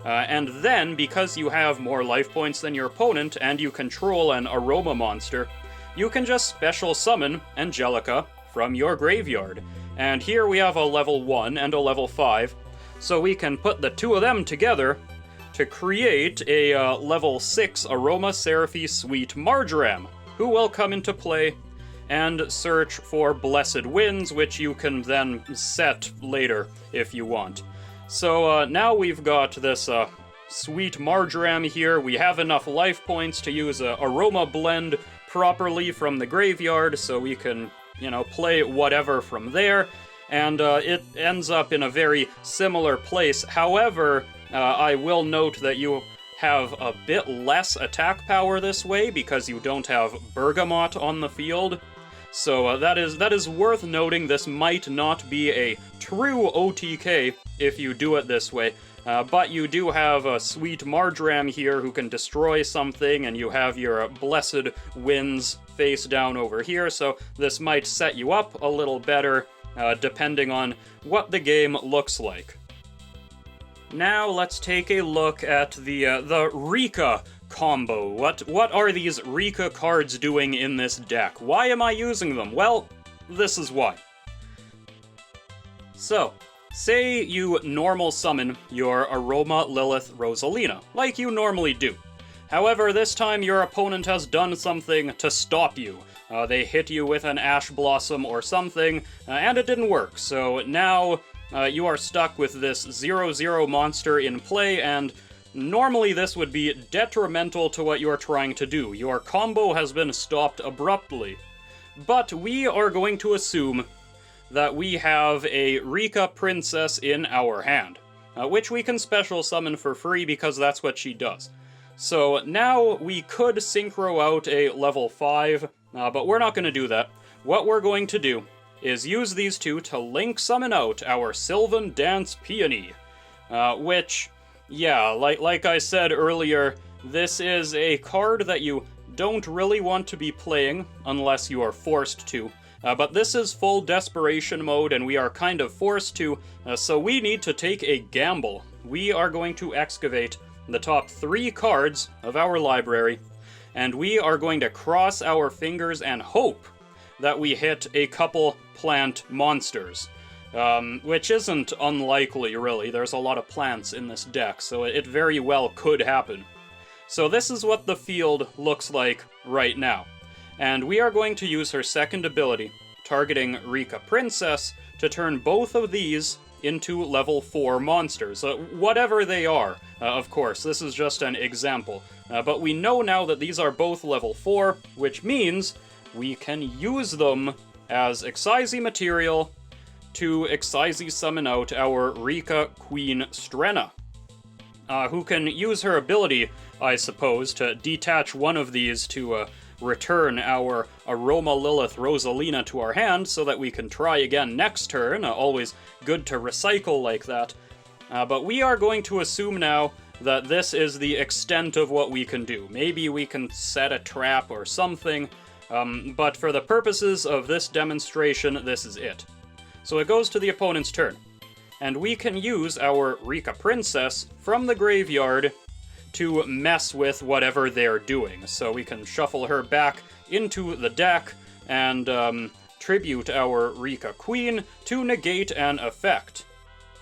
And then, because you have more life points than your opponent, and you control an aroma monster, you can just special summon Angelica from your graveyard. And here we have a level 1 and a level 5, so we can put the two of them together to create a level 6 Aroma Sweet Marjoram, who will come into play and search for Blessed Winds, which you can then set later if you want. So now we've got this Sweet Marjoram here. We have enough life points to use a Aroma Blend properly from the graveyard, so we can, you know, play whatever from there, and it ends up in a very similar place. However, I will note that you have a bit less attack power this way because you don't have Bergamot on the field. So that is worth noting. This might not be a true OTK if you do it this way, but you do have a Sweet Marjoram here who can destroy something, and you have your Blessed Winds face down over here, so this might set you up a little better, depending on what the game looks like. Now let's take a look at the Rikka Combo. What are these Rikka cards doing in this deck? Why am I using them? Well, this is why. So, say you normal summon your Aroma Lilith Rosalina, like you normally do. However, this time your opponent has done something to stop you. They hit you with an Ash Blossom or something, and it didn't work, so now you are stuck with this 0/0 monster in play, and normally this would be detrimental to what you're trying to do. Your combo has been stopped abruptly. But we are going to assume that we have a Rikka Princess in our hand, which we can special summon for free because that's what she does. So now we could Synchro out a level 5, but we're not going to do that. What we're going to do is use these two to link summon out our Sylvan Dance Peony, which, yeah, like I said earlier, this is a card that you don't really want to be playing unless you are forced to. But this is full desperation mode, and we are kind of forced to, so we need to take a gamble. We are going to excavate the top 3 cards of our library, and we are going to cross our fingers and hope that we hit a couple plant monsters. Which isn't unlikely, really. There's a lot of plants in this deck, so it very well could happen. So this is what the field looks like right now. And we are going to use her second ability, targeting Rikka Princess, to turn both of these into level 4 monsters. Whatever they are, of course. This is just an example. But we know now that these are both level 4, which means we can use them as Excise material to Excise summon out our Rikka Queen Strenna, who can use her ability, I suppose, to detach one of these to return our Aroma Lilith Rosalina to our hand so that we can try again next turn. Always good to recycle like that. But we are going to assume now that this is the extent of what we can do. Maybe we can set a trap or something, but for the purposes of this demonstration, this is it. So it goes to the opponent's turn, and we can use our Rikka Princess from the graveyard to mess with whatever they're doing. So we can shuffle her back into the deck and tribute our Rikka Queen to negate an effect.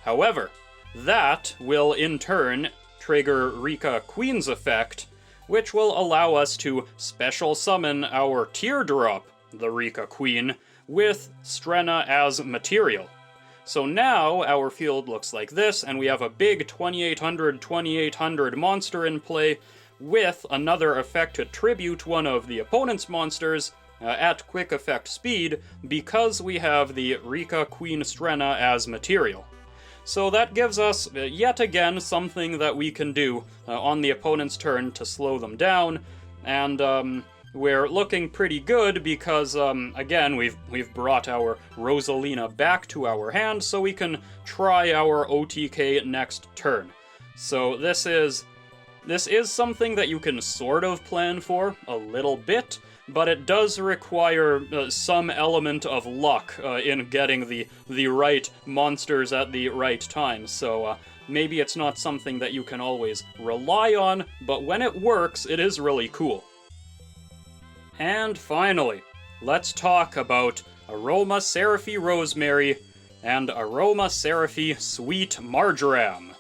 However, that will in turn trigger Rikka Queen's effect, which will allow us to special summon our Teardrop, the Rikka Queen, with Strenna as material. So now our field looks like this, and we have a big 2800 monster in play with another effect to tribute one of the opponent's monsters at quick effect speed because we have the Rikka Queen Strenna as material. So that gives us yet again something that we can do on the opponent's turn to slow them down, and we're looking pretty good because, again, we've brought our Rosalina back to our hand, so we can try our OTK next turn. So this is something that you can sort of plan for a little bit, but it does require some element of luck in getting the right monsters at the right time. So maybe it's not something that you can always rely on, but when it works, it is really cool. And finally, let's talk about Aroma Rosemary and Aroma Sweet Marjoram.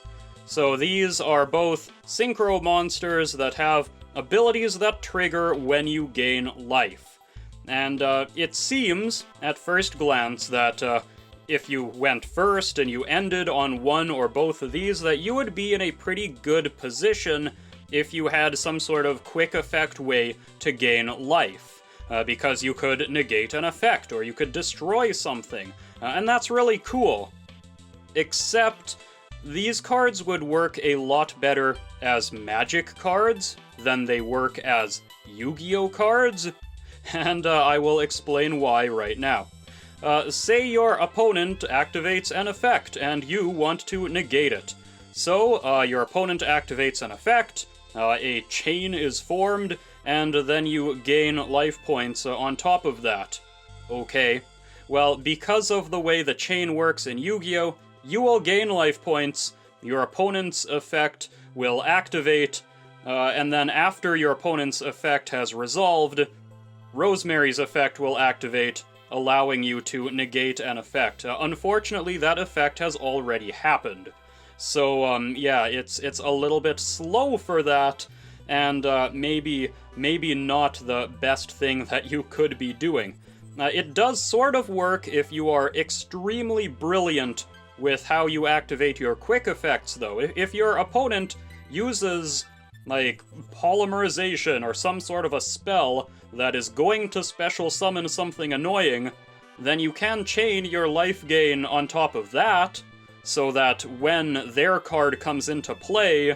So these are both Synchro monsters that have abilities that trigger when you gain life. And it seems, at first glance, that if you went first and you ended on one or both of these, that you would be in a pretty good position if you had some sort of quick effect way to gain life. Because you could negate an effect, or you could destroy something. And that's really cool. Except, these cards would work a lot better as magic cards than they work as Yu-Gi-Oh cards, and I will explain why right now. Say your opponent activates an effect, and you want to negate it. So, your opponent activates an effect, a chain is formed, and then you gain life points on top of that. Okay. Well, because of the way the chain works in Yu-Gi-Oh, you will gain life points, your opponent's effect will activate, and then after your opponent's effect has resolved, Rosemary's effect will activate, allowing you to negate an effect. Unfortunately, that effect has already happened. So, yeah, it's a little bit slow for that, and maybe not the best thing that you could be doing. It does sort of work if you are extremely brilliant with how you activate your quick effects, though. If your opponent uses, like, polymerization or some sort of a spell that is going to special summon something annoying, then you can chain your life gain on top of that, so that when their card comes into play,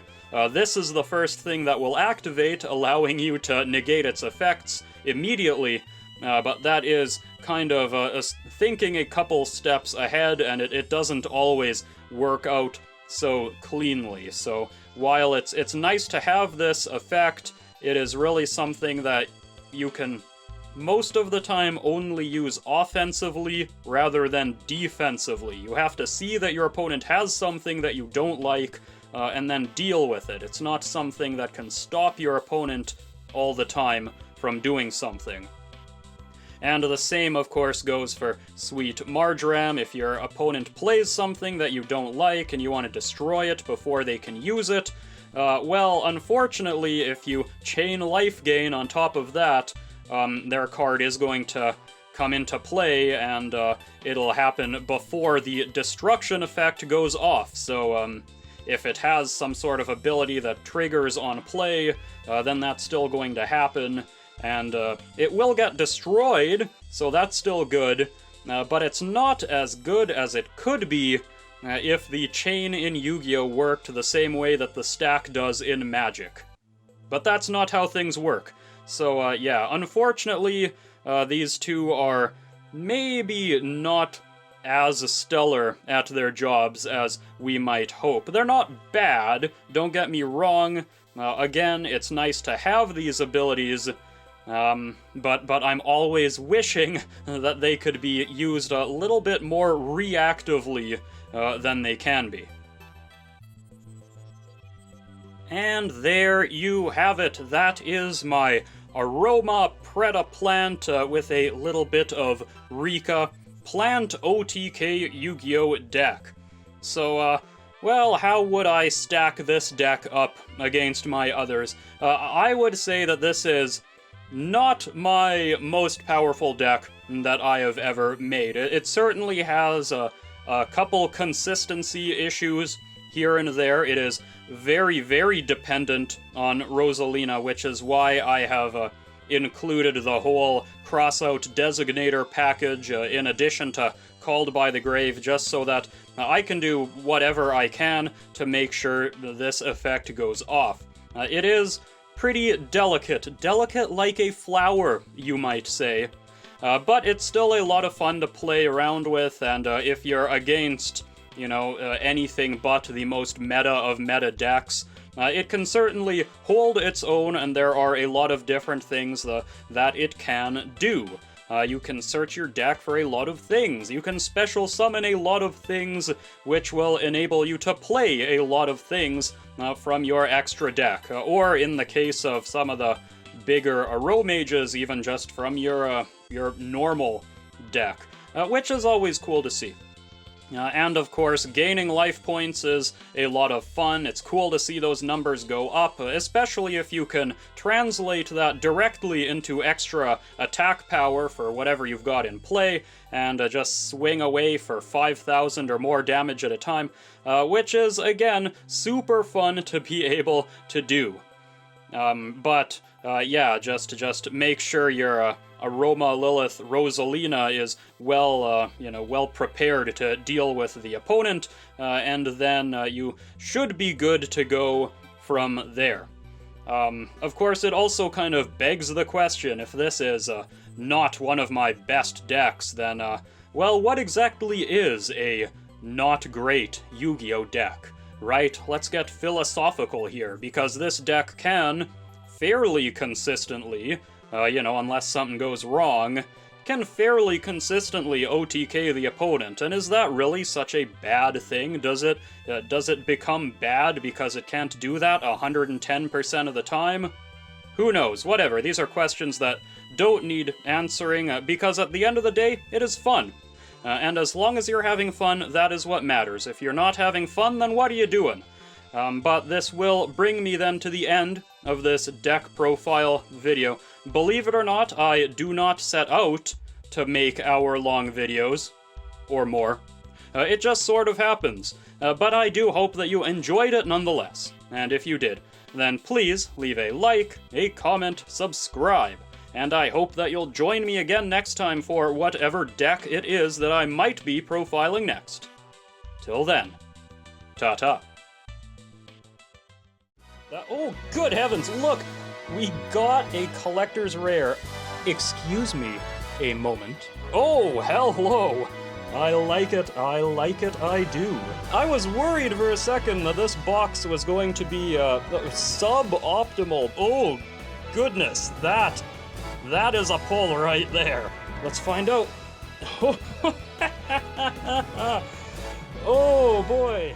this is the first thing that will activate, allowing you to negate its effects immediately. But that is kind of thinking a couple steps ahead, and it doesn't always work out so cleanly. So while it's nice to have this effect, it is really something that you can most of the time only use offensively rather than defensively. You have to see that your opponent has something that you don't like, and then deal with it. It's not something that can stop your opponent all the time from doing something. And the same, of course, goes for Sweet Marjoram. If your opponent plays something that you don't like and you want to destroy it before they can use it, well, unfortunately, if you chain life gain on top of that, their card is going to come into play, and it'll happen before the destruction effect goes off. So, if it has some sort of ability that triggers on play, then that's still going to happen, and it will get destroyed, so that's still good, but it's not as good as it could be if the chain in Yu-Gi-Oh! Worked the same way that the stack does in Magic. But that's not how things work. So, yeah, unfortunately, these two are maybe not as stellar at their jobs as we might hope. They're not bad, don't get me wrong. Again, it's nice to have these abilities, but I'm always wishing that they could be used a little bit more reactively than they can be. And there you have it. That is my Aroma Predaplant with a little bit of Rikka Plant OTK Yu-Gi-Oh! Deck. So, well, how would I stack this deck up against my others? I would say that this is not my most powerful deck that I have ever made. It certainly has a couple consistency issues here and there. It is very, very dependent on Rosalina, which is why I have included the whole cross-out designator package in addition to Called by the Grave, just so that I can do whatever I can to make sure this effect goes off. It is pretty delicate like a flower, you might say, but it's still a lot of fun to play around with, and if you're against, you know, anything but the most meta of meta decks, it can certainly hold its own, and there are a lot of different things that it can do. You can search your deck for a lot of things. You can special summon a lot of things, which will enable you to play a lot of things from your extra deck. Or in the case of some of the bigger Aromages, even just from your normal deck, which is always cool to see. And of course, gaining life points is a lot of fun. It's cool to see those numbers go up, especially if you can translate that directly into extra attack power for whatever you've got in play, and just swing away for 5,000 or more damage at a time, which is, again, super fun to be able to do. Yeah, just make sure your Aroma Lilith Rosalina is well prepared to deal with the opponent, and then you should be good to go from there. Of course, it also kind of begs the question, if this is not one of my best decks, then, well, what exactly is a not great Yu-Gi-Oh deck? Right? Let's get philosophical here, because this deck can fairly consistently, unless something goes wrong, can fairly consistently OTK the opponent. And is that really such a bad thing? Does it become bad because it can't do that 110% of the time? Who knows? Whatever. These are questions that don't need answering, because at the end of the day, it is fun. And as long as you're having fun, that is what matters. If you're not having fun, then what are you doing? But this will bring me then to the end of this deck profile video. Believe it or not, I do not set out to make hour-long videos, or more. It just sort of happens. But I do hope that you enjoyed it nonetheless. And if you did, then please leave a like, a comment, subscribe. And I hope that you'll join me again next time for whatever deck it is that I might be profiling next. Till then, ta-ta. Oh, good heavens, look! We got a collector's rare. Excuse me a moment. Oh, hello! I like it, I do. I was worried for a second that this box was going to be suboptimal. Oh, goodness, that is a pull right there. Let's find out. Oh, boy.